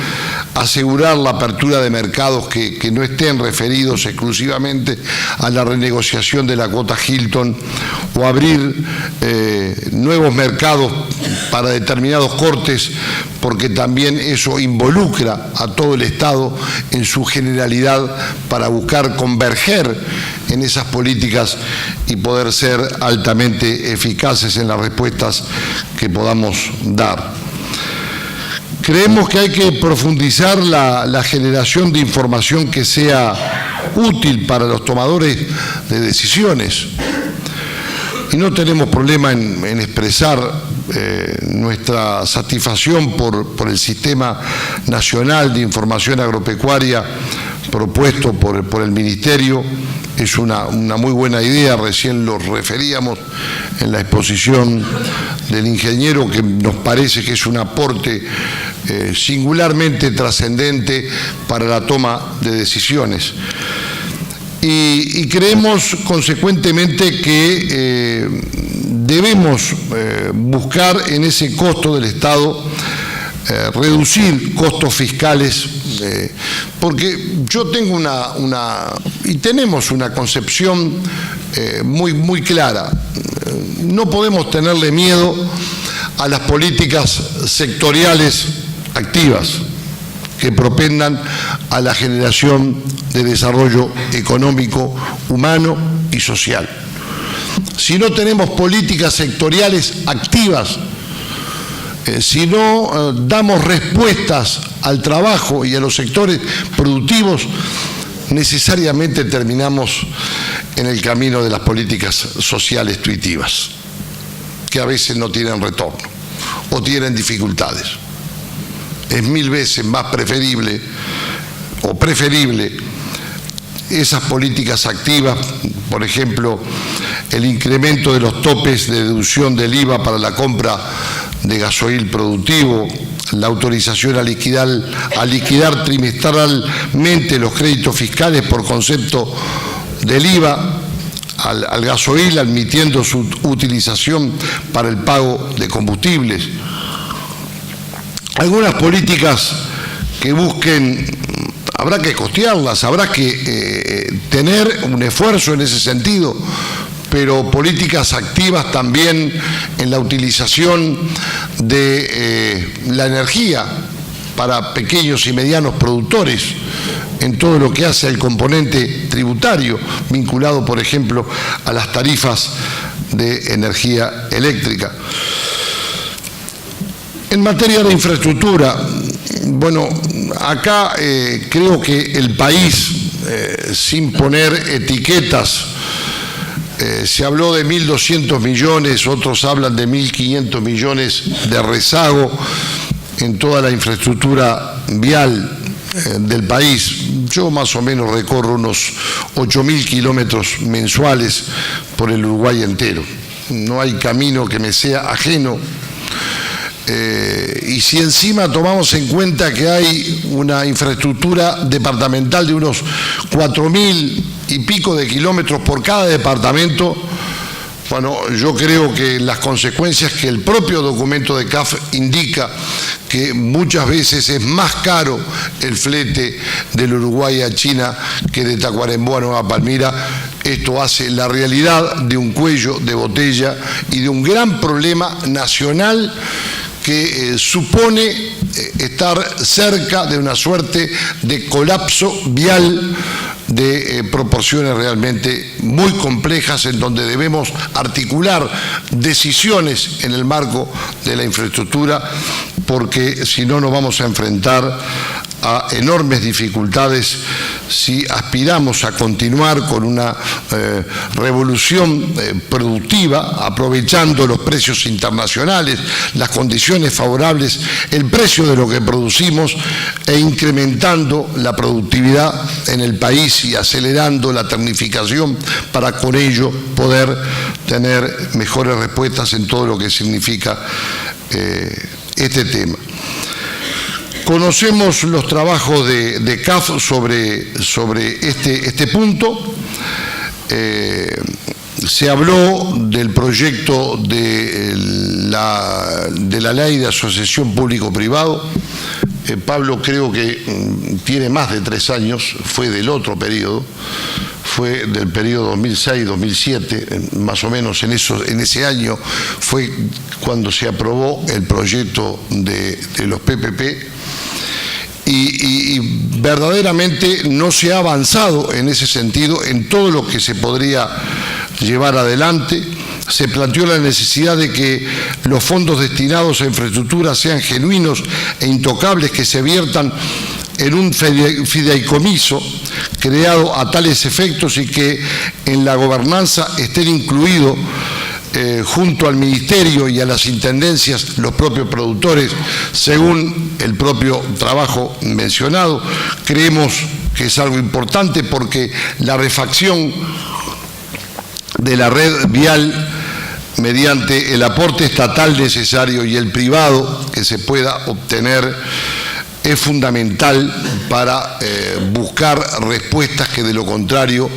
asegurar la apertura de mercados que no estén referidos exclusivamente a la renegociación de la cuota Hilton o abrir nuevos mercados para determinados cortes, porque también eso involucra a todo el Estado en su generalidad para buscar converger en esas políticas y poder ser altamente eficaces en las respuestas que podamos dar. Creemos que hay que profundizar la generación de información que sea útil para los tomadores de decisiones. Y no tenemos problema en expresar nuestra satisfacción por el Sistema Nacional de Información Agropecuaria propuesto por el Ministerio. Es una muy buena idea, recién lo referíamos en la exposición del ingeniero, que nos parece que es un aporte singularmente trascendente para la toma de decisiones. Y creemos consecuentemente que debemos buscar en ese costo del Estado reducir costos fiscales, porque yo tengo y tenemos una concepción muy clara. No podemos tenerle miedo a las políticas sectoriales activas que propendan a la generación de desarrollo económico, humano y social. Si no tenemos políticas sectoriales activas, si no damos respuestas al trabajo y a los sectores productivos, necesariamente terminamos en el camino de las políticas sociales tuitivas, que a veces no tienen retorno o tienen dificultades. Es 1000 veces más preferible esas políticas activas, por ejemplo, el incremento de los topes de deducción del IVA para la compra de gasoil productivo, la autorización a liquidar trimestralmente los créditos fiscales por concepto del IVA al gasoil, admitiendo su utilización para el pago de combustibles. Algunas políticas que busquen, habrá que costearlas, habrá que tener un esfuerzo en ese sentido, pero políticas activas también en la utilización de la energía para pequeños y medianos productores, en todo lo que hace al componente tributario, vinculado, por ejemplo, a las tarifas de energía eléctrica. En materia de infraestructura, bueno, acá creo que el país, sin poner etiquetas, se habló de 1.200 millones, otros hablan de 1.500 millones de rezago en toda la infraestructura vial del país. Yo más o menos recorro unos 8.000 kilómetros mensuales por el Uruguay entero. No hay camino que me sea ajeno. Y si encima tomamos en cuenta que hay una infraestructura departamental de unos 4.000 y pico de kilómetros por cada departamento, bueno, yo creo que las consecuencias que el propio documento de CAF indica, que muchas veces es más caro el flete del Uruguay a China que de Tacuarembó a Nueva Palmira, esto hace la realidad de un cuello de botella y de un gran problema nacional que supone estar cerca de una suerte de colapso vial de proporciones realmente muy complejas, en donde debemos articular decisiones en el marco de la infraestructura, porque si no nos vamos a enfrentar a enormes dificultades si aspiramos a continuar con una revolución productiva, aprovechando los precios internacionales, las condiciones favorables, el precio de lo que producimos e incrementando la productividad en el país y acelerando la tecnificación para con ello poder tener mejores respuestas en todo lo que significa este tema. Conocemos los trabajos de CAF sobre este punto. Se habló del proyecto de la ley de asociación público-privado, Pablo creo que tiene más de 3 años, fue del otro periodo, fue del periodo 2006-2007, más o menos en ese año fue cuando se aprobó el proyecto de los PPP. Y verdaderamente no se ha avanzado en ese sentido en todo lo que se podría llevar adelante. Se planteó la necesidad de que los fondos destinados a infraestructura sean genuinos e intocables, que se viertan en un fideicomiso creado a tales efectos y que en la gobernanza estén incluidos junto al Ministerio y a las intendencias los propios productores, según el propio trabajo mencionado. Creemos que es algo importante porque la refacción de la red vial mediante el aporte estatal necesario y el privado que se pueda obtener es fundamental para buscar respuestas que de lo contrario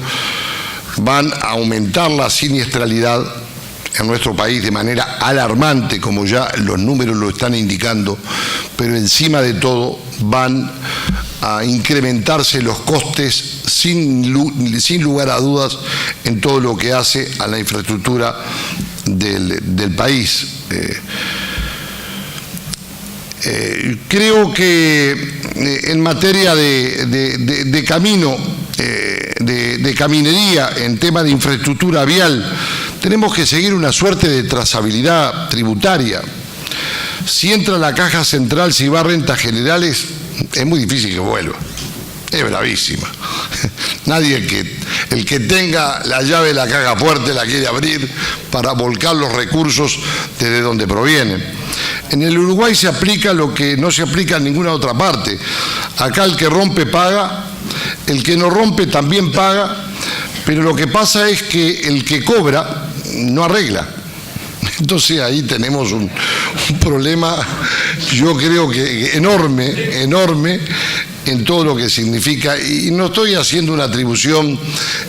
van a aumentar la siniestralidad en nuestro país de manera alarmante, como ya los números lo están indicando, pero encima de todo van a incrementarse los costes sin lugar a dudas en todo lo que hace a la infraestructura del país. Creo que en materia de camino, de caminería, en tema de infraestructura vial, tenemos que seguir una suerte de trazabilidad tributaria. Si entra a la caja central, si va a rentas generales, es muy difícil que vuelva. Es bravísima. Nadie el que tenga la llave de la caja fuerte la quiere abrir para volcar los recursos desde donde provienen. En el Uruguay se aplica lo que no se aplica en ninguna otra parte. Acá el que rompe paga, el que no rompe también paga, pero lo que pasa es que el que cobra no arregla. Entonces ahí tenemos un problema, yo creo que enorme en todo lo que significa, y no estoy haciendo una atribución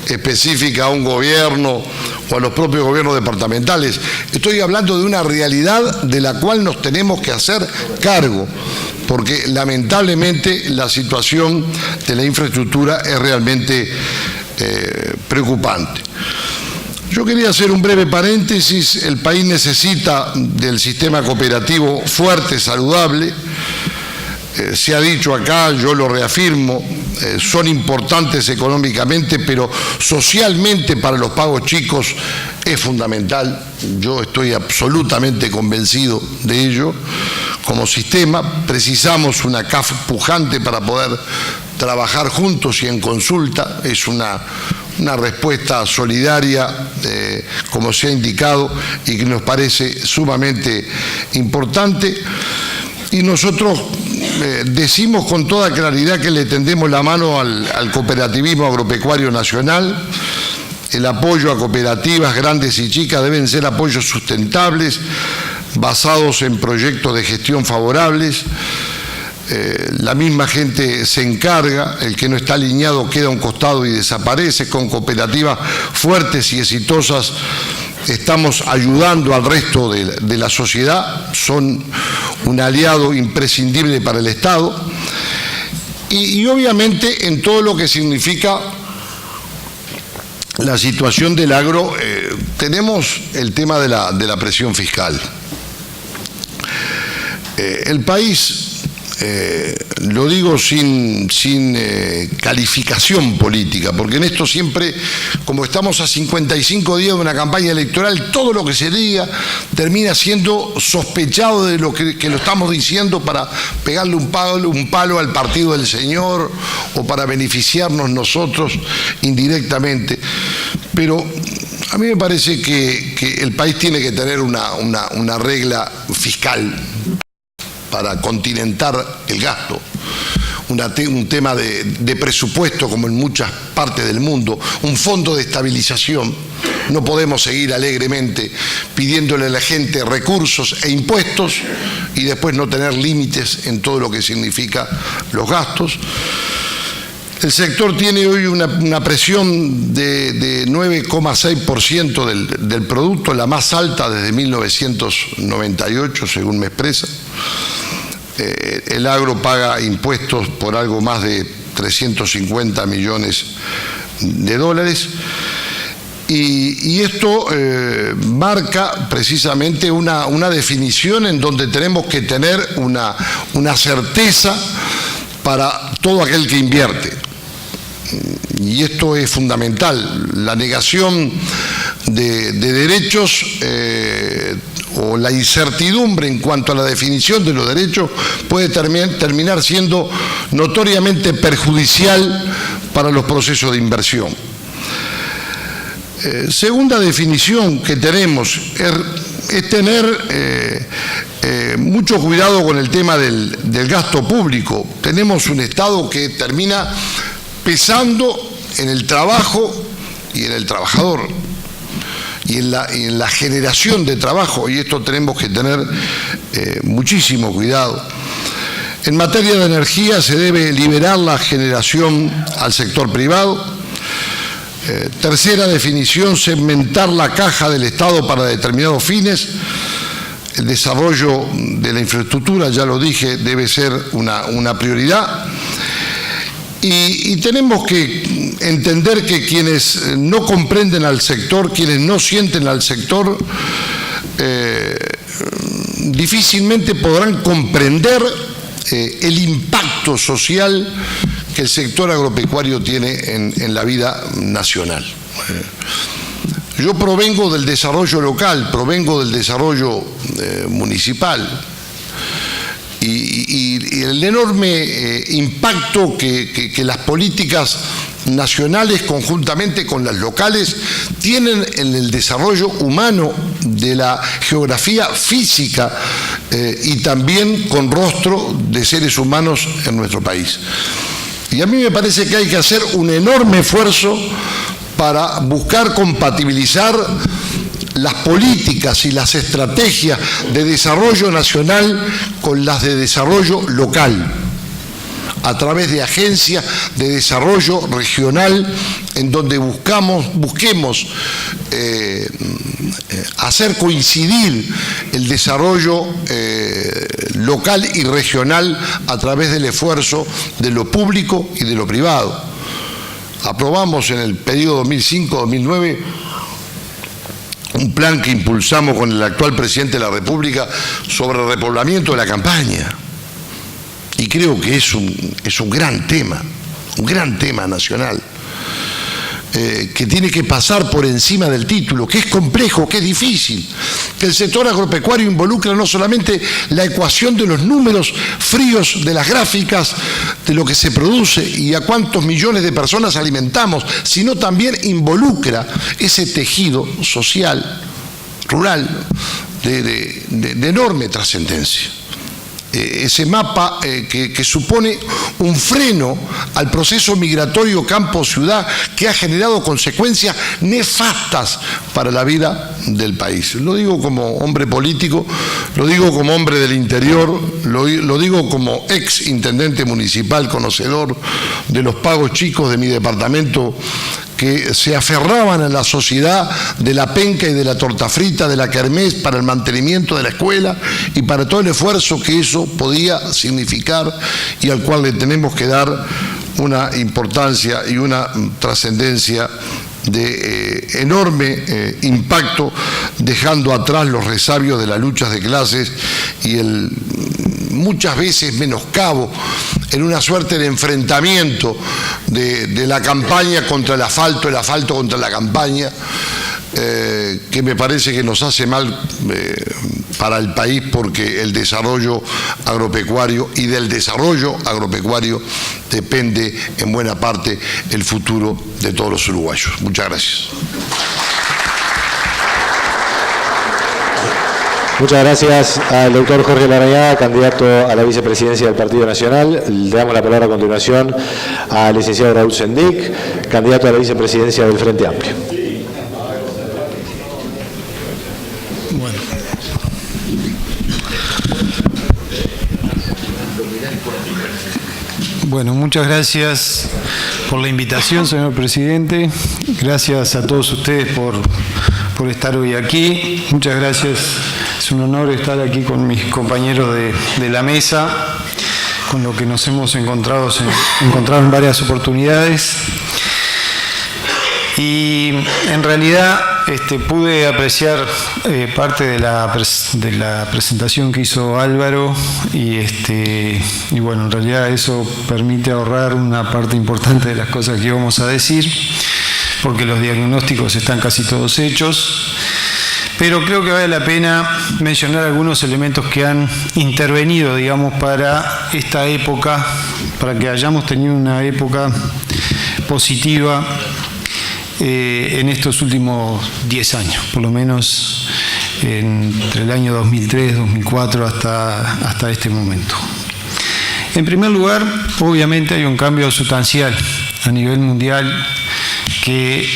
específica a un gobierno o a los propios gobiernos departamentales, estoy hablando de una realidad de la cual nos tenemos que hacer cargo, porque lamentablemente la situación de la infraestructura es realmente preocupante. Yo quería hacer un breve paréntesis. El país necesita del sistema cooperativo fuerte, saludable. Se ha dicho acá, yo lo reafirmo, son importantes económicamente, pero socialmente para los pagos chicos es fundamental. Yo estoy absolutamente convencido de ello. Como sistema precisamos una CAF pujante para poder trabajar juntos y en consulta. Es una respuesta solidaria, como se ha indicado, y que nos parece sumamente importante. Y nosotros decimos con toda claridad que le tendemos la mano al cooperativismo agropecuario nacional. El apoyo a cooperativas grandes y chicas deben ser apoyos sustentables, basados en proyectos de gestión favorables. La misma gente se encarga, el que no está alineado queda a un costado y desaparece. Con cooperativas fuertes y exitosas estamos ayudando al resto de la sociedad, son un aliado imprescindible para el Estado y obviamente en todo lo que significa la situación del agro, tenemos el tema de la presión fiscal. El país, lo digo sin calificación política, porque en esto siempre, como estamos a 55 días de una campaña electoral, todo lo que se diga termina siendo sospechado de lo que lo estamos diciendo para pegarle un palo al partido del señor o para beneficiarnos nosotros indirectamente. Pero a mí me parece que el país tiene que tener una regla fiscal para continentar el gasto, un tema de presupuesto como en muchas partes del mundo, un fondo de estabilización. No podemos seguir alegremente pidiéndole a la gente recursos e impuestos y después no tener límites en todo lo que significa los gastos. El sector tiene hoy una presión de 9,6% del producto, la más alta desde 1998, según me expresa. el agro paga impuestos por algo más de 350 millones de dólares. Y esto marca precisamente una definición en donde tenemos que tener una certeza para todo aquel que invierte. Y esto es fundamental. La negación de derechos o la incertidumbre en cuanto a la definición de los derechos puede terminar siendo notoriamente perjudicial para los procesos de inversión. Segunda definición que tenemos es tener mucho cuidado con el tema del gasto público. Tenemos un Estado que termina pesando en el trabajo y en el trabajador y en la generación de trabajo, y esto tenemos que tener muchísimo cuidado. En materia de energía se debe liberar la generación al sector privado. Tercera definición, segmentar la caja del Estado para determinados fines. El desarrollo de la infraestructura, ya lo dije, debe ser una prioridad. Y tenemos que entender que quienes no comprenden al sector, quienes no sienten al sector, difícilmente podrán comprender el impacto social que el sector agropecuario tiene en la vida nacional. Yo provengo del desarrollo local, provengo del desarrollo municipal, y el enorme impacto que las políticas nacionales conjuntamente con las locales tienen en el desarrollo humano de la geografía física y también con rostro de seres humanos en nuestro país. Y a mí me parece que hay que hacer un enorme esfuerzo para buscar compatibilizar las políticas y las estrategias de desarrollo nacional con las de desarrollo local, a través de agencias de desarrollo regional en donde busquemos hacer coincidir el desarrollo local y regional a través del esfuerzo de lo público y de lo privado. Aprobamos en el periodo 2005-2009 un plan que impulsamos con el actual presidente de la República sobre el repoblamiento de la campaña. Y creo que es un gran tema nacional, que tiene que pasar por encima del título, que es complejo, que es difícil, que el sector agropecuario involucra no solamente la ecuación de los números fríos de las gráficas de lo que se produce y a cuántos millones de personas alimentamos, sino también involucra ese tejido social, rural, de enorme trascendencia. Ese mapa que supone un freno al proceso migratorio campo-ciudad que ha generado consecuencias nefastas para la vida del país. Lo digo como hombre político, lo digo como hombre del interior, lo digo como ex intendente municipal, conocedor de los pagos chicos de mi departamento, que se aferraban a la sociedad de la penca y de la torta frita, de la kermés, para el mantenimiento de la escuela y para todo el esfuerzo que eso podía significar y al cual le tenemos que dar una importancia y una trascendencia de enorme impacto, dejando atrás los resabios de las luchas de clases y el muchas veces menoscabo en una suerte de enfrentamiento de la campaña contra el asfalto contra la campaña, que me parece que nos hace mal para el país, porque el desarrollo agropecuario y del desarrollo agropecuario depende en buena parte el futuro de todos los uruguayos. Muchas gracias. Muchas gracias al doctor Jorge Larrañaga, candidato a la vicepresidencia del Partido Nacional. Le damos la palabra a continuación al licenciado Raúl Sendic, candidato a la vicepresidencia del Frente Amplio. Bueno, muchas gracias por la invitación, señor presidente. Gracias a todos ustedes por estar hoy aquí. Muchas gracias. Es Es un honor estar aquí con mis compañeros de la mesa, con lo que nos hemos encontrado en varias oportunidades. Y en realidad pude apreciar parte de la presentación que hizo Álvaro y bueno, en realidad eso permite ahorrar una parte importante de las cosas que íbamos a decir, porque los diagnósticos están casi todos hechos. Pero creo que vale la pena mencionar algunos elementos que han intervenido, digamos, para esta época, para que hayamos tenido una época positiva en estos últimos 10 años, por lo menos entre el año 2003, 2004 hasta este momento. En primer lugar, obviamente hay un cambio sustancial a nivel mundial que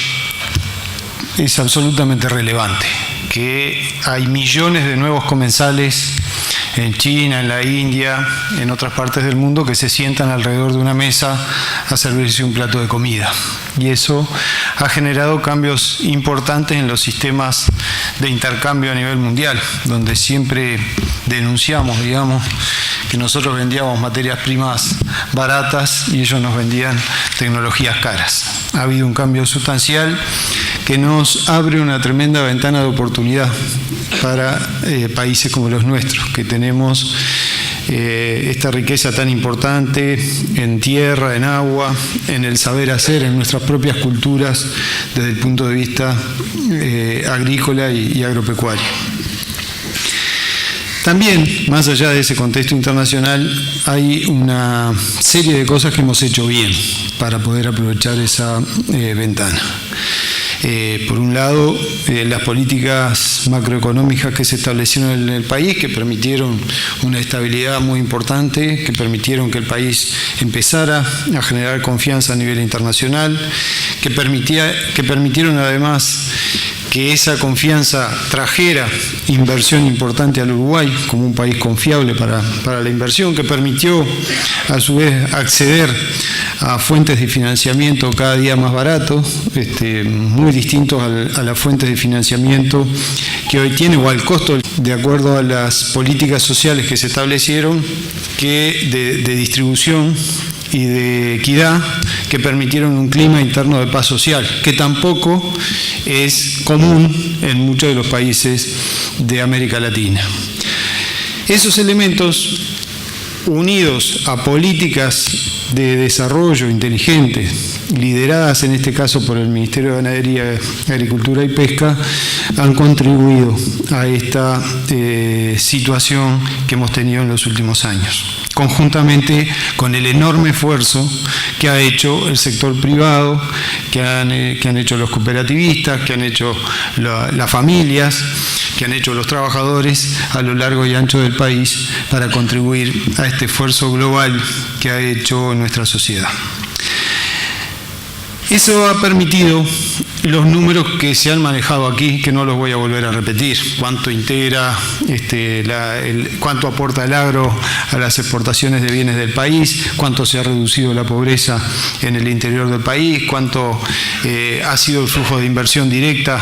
es absolutamente relevante, que hay millones de nuevos comensales en China, en la India, en otras partes del mundo, que se sientan alrededor de una mesa a servirse un plato de comida. Y eso ha generado cambios importantes en los sistemas de intercambio a nivel mundial, donde siempre denunciamos, digamos, que nosotros vendíamos materias primas baratas y ellos nos vendían tecnologías caras. Ha habido un cambio sustancial que nos abre una tremenda ventana de oportunidad para países como los nuestros, que tenemos esta riqueza tan importante en tierra, en agua, en el saber hacer, en nuestras propias culturas desde el punto de vista agrícola y agropecuario. También, más allá de ese contexto internacional, hay una serie de cosas que hemos hecho bien para poder aprovechar esa ventana. Por un lado, las políticas macroeconómicas que se establecieron en el país, que permitieron una estabilidad muy importante, que permitieron que el país empezara a generar confianza a nivel internacional, que permitieron además que esa confianza trajera inversión importante al Uruguay como un país confiable para la inversión, que permitió a su vez acceder a fuentes de financiamiento cada día más baratos, muy distintos a las fuentes de financiamiento que hoy tiene, o al costo de acuerdo a las políticas sociales que se establecieron, que de distribución y de equidad, que permitieron un clima interno de paz social, que tampoco es común en muchos de los países de América Latina. Esos elementos, unidos a políticas de desarrollo inteligentes, lideradas en este caso por el Ministerio de Ganadería, Agricultura y Pesca, han contribuido a esta situación que hemos tenido en los últimos años, conjuntamente con el enorme esfuerzo que ha hecho el sector privado, que han hecho los cooperativistas, que han hecho las familias, que han hecho los trabajadores a lo largo y ancho del país para contribuir a este esfuerzo global que ha hecho nuestra sociedad. Eso ha permitido los números que se han manejado aquí, que no los voy a volver a repetir. Cuánto integra, cuánto aporta el agro a las exportaciones de bienes del país, cuánto se ha reducido la pobreza en el interior del país, cuánto ha sido el flujo de inversión directa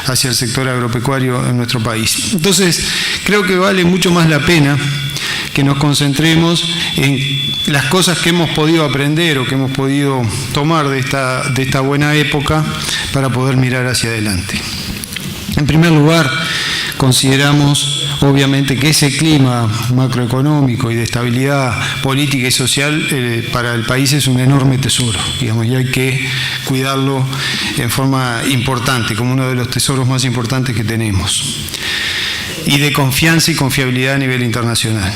hacia el sector agropecuario en nuestro país. Entonces, creo que vale mucho más la pena que nos concentremos en las cosas que hemos podido aprender o que hemos podido tomar de esta buena época para poder mirar hacia adelante. En primer lugar, consideramos obviamente que ese clima macroeconómico y de estabilidad política y social para el país es un enorme tesoro, digamos, y hay que cuidarlo en forma importante, como uno de los tesoros más importantes que tenemos, y de confianza y confiabilidad a nivel internacional.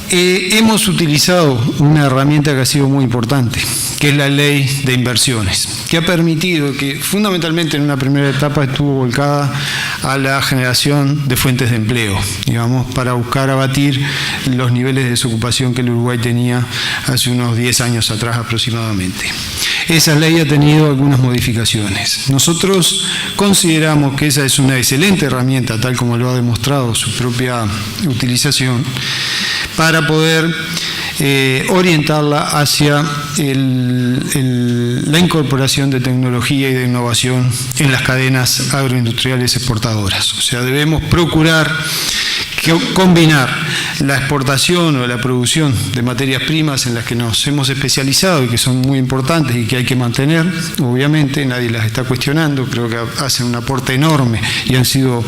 Hemos utilizado una herramienta que ha sido muy importante, que es la ley de inversiones, que ha permitido que fundamentalmente en una primera etapa estuvo volcada a la generación de fuentes de empleo, digamos, para buscar abatir los niveles de desocupación que el Uruguay tenía hace unos 10 años atrás aproximadamente. Esa ley ha tenido algunas modificaciones. Nosotros consideramos que esa es una excelente herramienta, tal como lo ha demostrado su propia utilización, para poder orientarla hacia la incorporación de tecnología y de innovación en las cadenas agroindustriales exportadoras. O sea, debemos procurar combinar la exportación o la producción de materias primas en las que nos hemos especializado y que son muy importantes y que hay que mantener, obviamente, nadie las está cuestionando, creo que hacen un aporte enorme y han sido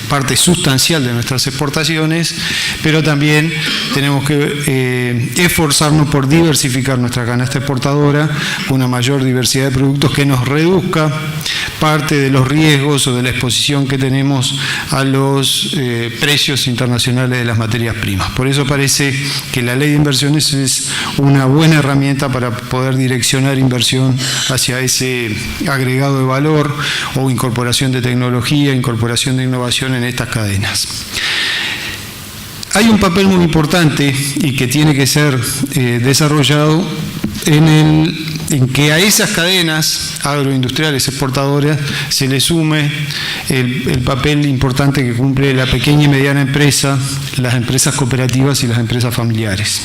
parte sustancial de nuestras exportaciones, pero también tenemos que esforzarnos por diversificar nuestra canasta exportadora con una mayor diversidad de productos que nos reduzca parte de los riesgos o de la exposición que tenemos a los precios internacionales de las materias primas. Por eso parece que la ley de inversiones es una buena herramienta para poder direccionar inversión hacia ese agregado de valor o incorporación de tecnología, incorporación de innovación en estas cadenas. Hay un papel muy importante y que tiene que ser desarrollado en que a esas cadenas agroindustriales exportadoras se le sume el papel importante que cumple la pequeña y mediana empresa, las empresas cooperativas y las empresas familiares,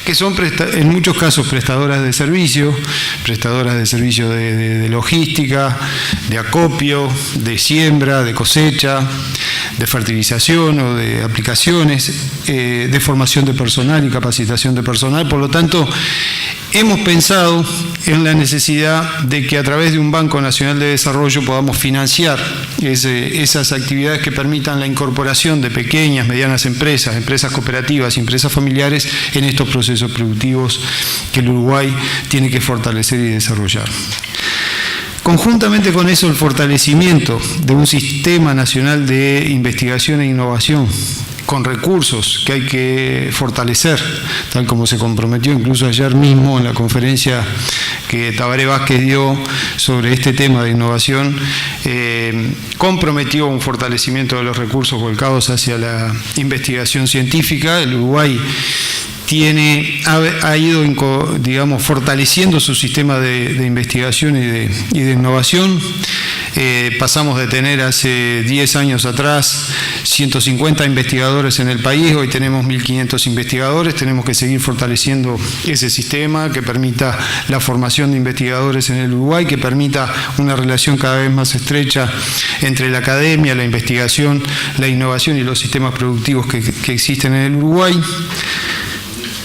que son en muchos casos prestadoras de servicio de logística, de acopio, de siembra, de cosecha, de fertilización o de aplicaciones, de formación de personal y capacitación de personal. Por lo tanto, hemos pensado en la necesidad de que a través de un Banco Nacional de Desarrollo podamos financiar esas actividades que permitan la incorporación de pequeñas, medianas empresas, empresas cooperativas y empresas familiares en estos procesos productivos que el Uruguay tiene que fortalecer y desarrollar. Conjuntamente con eso, el fortalecimiento de un sistema nacional de investigación e innovación con recursos que hay que fortalecer, tal como se comprometió incluso ayer mismo en la conferencia que Tabaré Vázquez dio sobre este tema de innovación, comprometió un fortalecimiento de los recursos volcados hacia la investigación científica. El Uruguay ha ido, digamos, fortaleciendo su sistema de investigación y de innovación. Pasamos de tener hace 10 años atrás 150 investigadores en el país, hoy tenemos 1.500 investigadores, tenemos que seguir fortaleciendo ese sistema que permita la formación de investigadores en el Uruguay, que permita una relación cada vez más estrecha entre la academia, la investigación, la innovación y los sistemas productivos que existen en el Uruguay.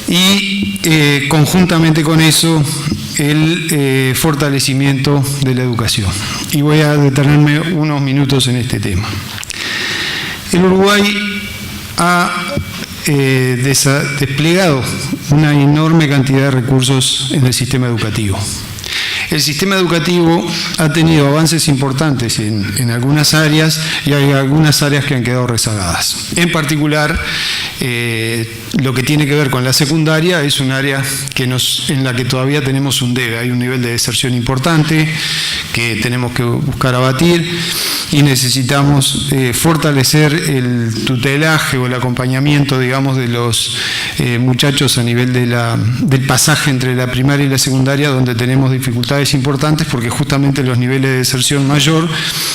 Y conjuntamente con eso, el fortalecimiento de la educación. Y voy a detenerme unos minutos en este tema. El Uruguay ha desplegado una enorme cantidad de recursos en el sistema educativo. El sistema educativo ha tenido avances importantes en algunas áreas y hay algunas áreas que han quedado rezagadas. En particular, lo que tiene que ver con la secundaria es un área en la que todavía tenemos un debe. Hay un nivel de deserción importante que tenemos que buscar abatir y necesitamos fortalecer el tutelaje o el acompañamiento, digamos, de los muchachos a nivel del pasaje entre la primaria y la secundaria, donde tenemos dificultades importantes porque justamente los niveles de deserción mayor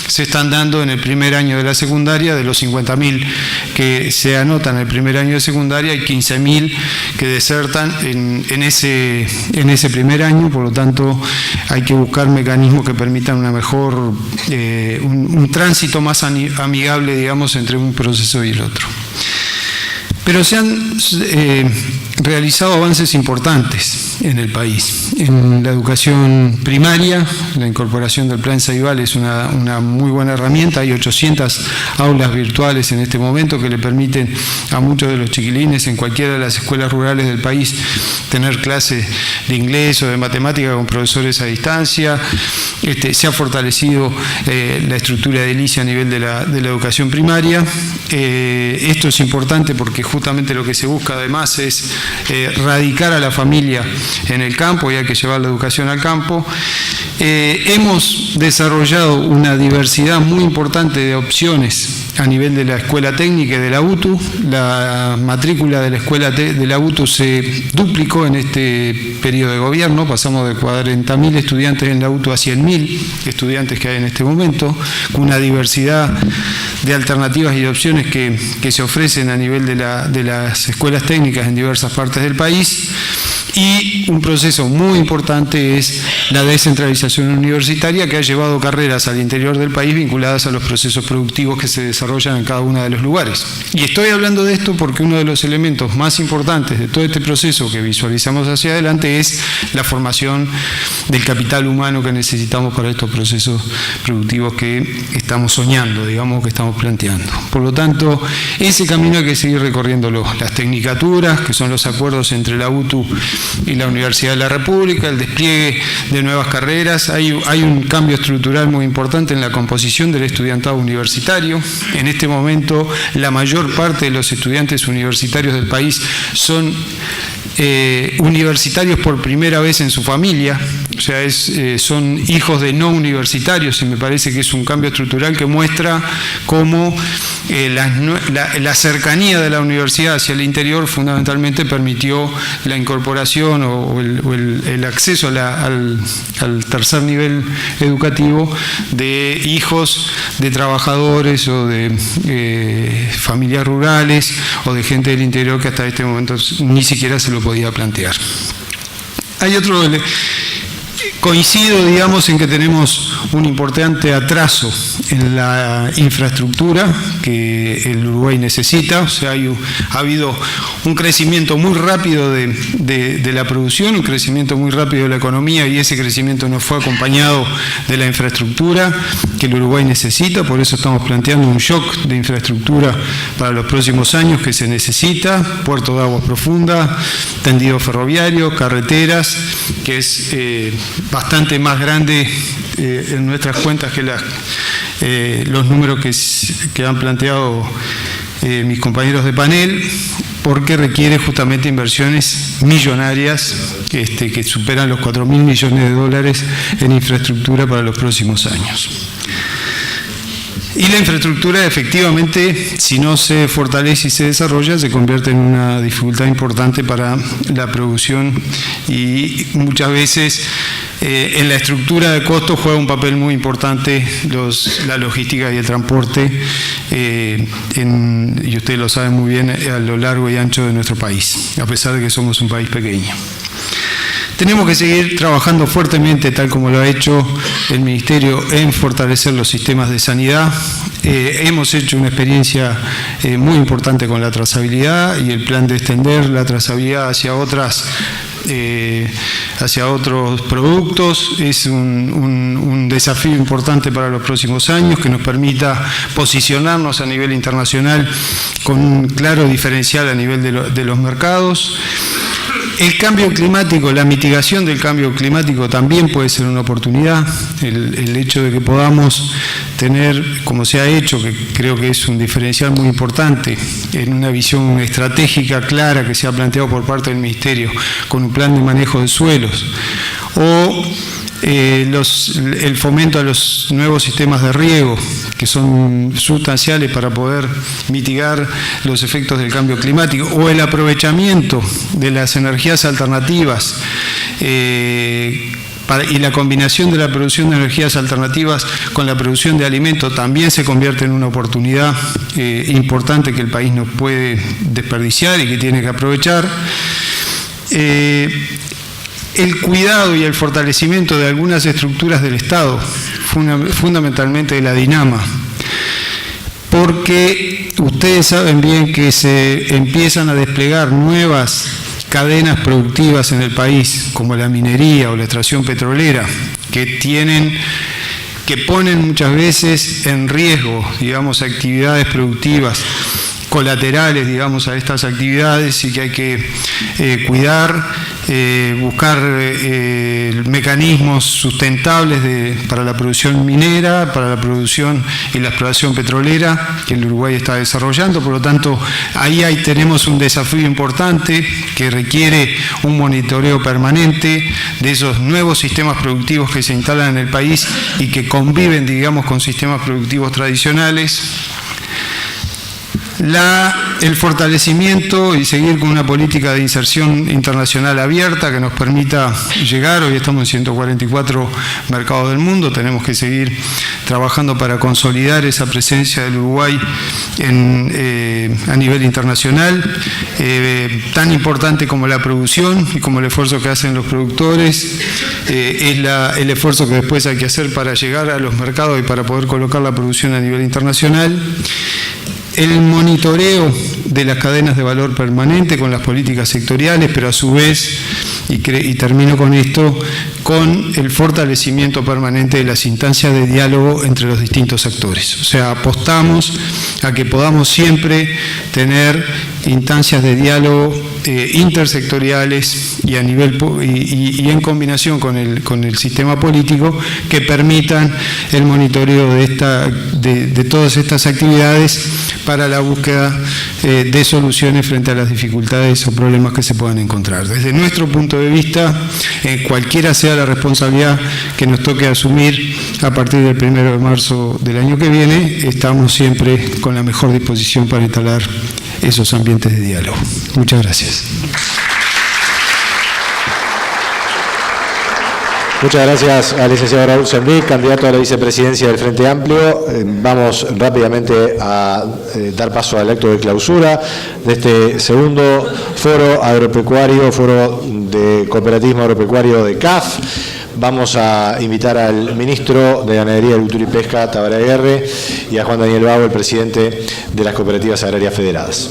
se están dando en el primer año de la secundaria. De los 50.000 que se anotan en el primer año de secundaria, hay 15.000 que desertan en ese primer año. Por lo tanto, hay que buscar mecanismos que permitan una mejor, un tránsito más amigable, digamos, entre un proceso y el otro. Pero se han realizado avances importantes en el país. En la educación primaria, la incorporación del Plan Ceibal es una muy buena herramienta. Hay 800 aulas virtuales en este momento que le permiten a muchos de los chiquilines en cualquiera de las escuelas rurales del país tener clases de inglés o de matemática con profesores a distancia. Se ha fortalecido la estructura edilicia a nivel de la educación primaria. Esto es importante porque justamente lo que se busca además es radicar a la familia en el campo y hay que llevar la educación al campo. Hemos desarrollado una diversidad muy importante de opciones a nivel de la escuela técnica y de la UTU. La matrícula de la escuela de la UTU se duplicó en este periodo de gobierno, pasamos de 40.000 estudiantes en la UTU a 100.000 estudiantes que hay en este momento, con una diversidad de alternativas y de opciones que se ofrecen a nivel de las escuelas técnicas en diversas partes del país. Y un proceso muy importante es la descentralización universitaria, que ha llevado carreras al interior del país vinculadas a los procesos productivos que se desarrollan en cada uno de los lugares. Y estoy hablando de esto porque uno de los elementos más importantes de todo este proceso que visualizamos hacia adelante es la formación del capital humano que necesitamos para estos procesos productivos que estamos soñando, digamos, que estamos planteando. Por lo tanto, ese camino hay que seguir recorriéndolo. Las tecnicaturas, que son los acuerdos entre la UTU y la Universidad de la República, el despliegue de nuevas carreras. Hay un cambio estructural muy importante en la composición del estudiantado universitario. En este momento, la mayor parte de los estudiantes universitarios del país son universitarios por primera vez en su familia, o sea, son hijos de no universitarios, y me parece que es un cambio estructural que muestra cómo la cercanía de la universidad hacia el interior fundamentalmente permitió la incorporación o el acceso al tercer nivel educativo de hijos de trabajadores o de familias rurales o de gente del interior que hasta este momento ni siquiera se lo podía plantear. Hay otro... Coincido, digamos, en que tenemos un importante atraso en la infraestructura que el Uruguay necesita. O sea, ha habido un crecimiento muy rápido de la producción, un crecimiento muy rápido de la economía, y ese crecimiento no fue acompañado de la infraestructura que el Uruguay necesita. Por eso estamos planteando un shock de infraestructura para los próximos años que se necesita: puerto de aguas profundas, tendido ferroviario, carreteras, que es bastante más grande en nuestras cuentas que los números que han planteado mis compañeros de panel, porque requiere justamente inversiones millonarias que superan los 4.000 millones de dólares en infraestructura para los próximos años. Y la infraestructura, efectivamente, si no se fortalece y se desarrolla, se convierte en una dificultad importante para la producción, y muchas veces en la estructura de costos juega un papel muy importante la logística y el transporte, y ustedes lo saben muy bien, a lo largo y ancho de nuestro país, a pesar de que somos un país pequeño. Tenemos que seguir trabajando fuertemente, tal como lo ha hecho el Ministerio, en fortalecer los sistemas de sanidad. Hemos hecho una experiencia muy importante con la trazabilidad y el plan de extender la trazabilidad hacia otros productos. Es un desafío importante para los próximos años que nos permita posicionarnos a nivel internacional con un claro diferencial a nivel de los mercados. El cambio climático, la mitigación del cambio climático también puede ser una oportunidad. El hecho de que podamos tener, como se ha hecho, que creo que es un diferencial muy importante, en una visión estratégica clara que se ha planteado por parte del Ministerio, con un plan de manejo de suelos, o el fomento a los nuevos sistemas de riego, que son sustanciales para poder mitigar los efectos del cambio climático, o el aprovechamiento de las energías alternativas y la combinación de la producción de energías alternativas con la producción de alimentos también se convierte en una oportunidad importante que el país no puede desperdiciar y que tiene que aprovechar. El cuidado y el fortalecimiento de algunas estructuras del Estado, fundamentalmente de la DINAMA, porque ustedes saben bien que se empiezan a desplegar nuevas cadenas productivas en el país, como la minería o la extracción petrolera, que ponen muchas veces en riesgo, digamos, actividades productivas colaterales, digamos, a estas actividades y que hay que cuidar, buscar mecanismos sustentables para la producción minera, para la producción y la exploración petrolera que el Uruguay está desarrollando. Por lo tanto, ahí tenemos un desafío importante que requiere un monitoreo permanente de esos nuevos sistemas productivos que se instalan en el país y que conviven, digamos, con sistemas productivos tradicionales. El fortalecimiento y seguir con una política de inserción internacional abierta que nos permita llegar. Hoy estamos en 144 mercados del mundo, tenemos que seguir trabajando para consolidar esa presencia del Uruguay a nivel internacional, tan importante como la producción y como el esfuerzo que hacen los productores, es el esfuerzo que después hay que hacer para llegar a los mercados y para poder colocar la producción a nivel internacional. El monitoreo de las cadenas de valor permanente con las políticas sectoriales, pero a su vez, y termino con esto, con el fortalecimiento permanente de las instancias de diálogo entre los distintos actores. O sea, apostamos a que podamos siempre tener instancias de diálogo intersectoriales y en combinación con el sistema político que permitan el monitoreo de todas estas actividades para la búsqueda de soluciones frente a las dificultades o problemas que se puedan encontrar. Desde nuestro punto de vista, cualquiera sea la responsabilidad que nos toque asumir a partir del 1 de marzo del año que viene, estamos siempre con la mejor disposición para instalar esos ambientes de diálogo. Muchas gracias. Muchas gracias al licenciado Raúl Sendic, candidato a la vicepresidencia del Frente Amplio. Vamos rápidamente a dar paso al acto de clausura de este segundo foro agropecuario, foro de cooperativismo agropecuario de CAF. Vamos a invitar al ministro de Ganadería, Agricultura y Pesca, Tabaré Aguirre, y a Juan Daniel Bago, el presidente de las Cooperativas Agrarias Federadas.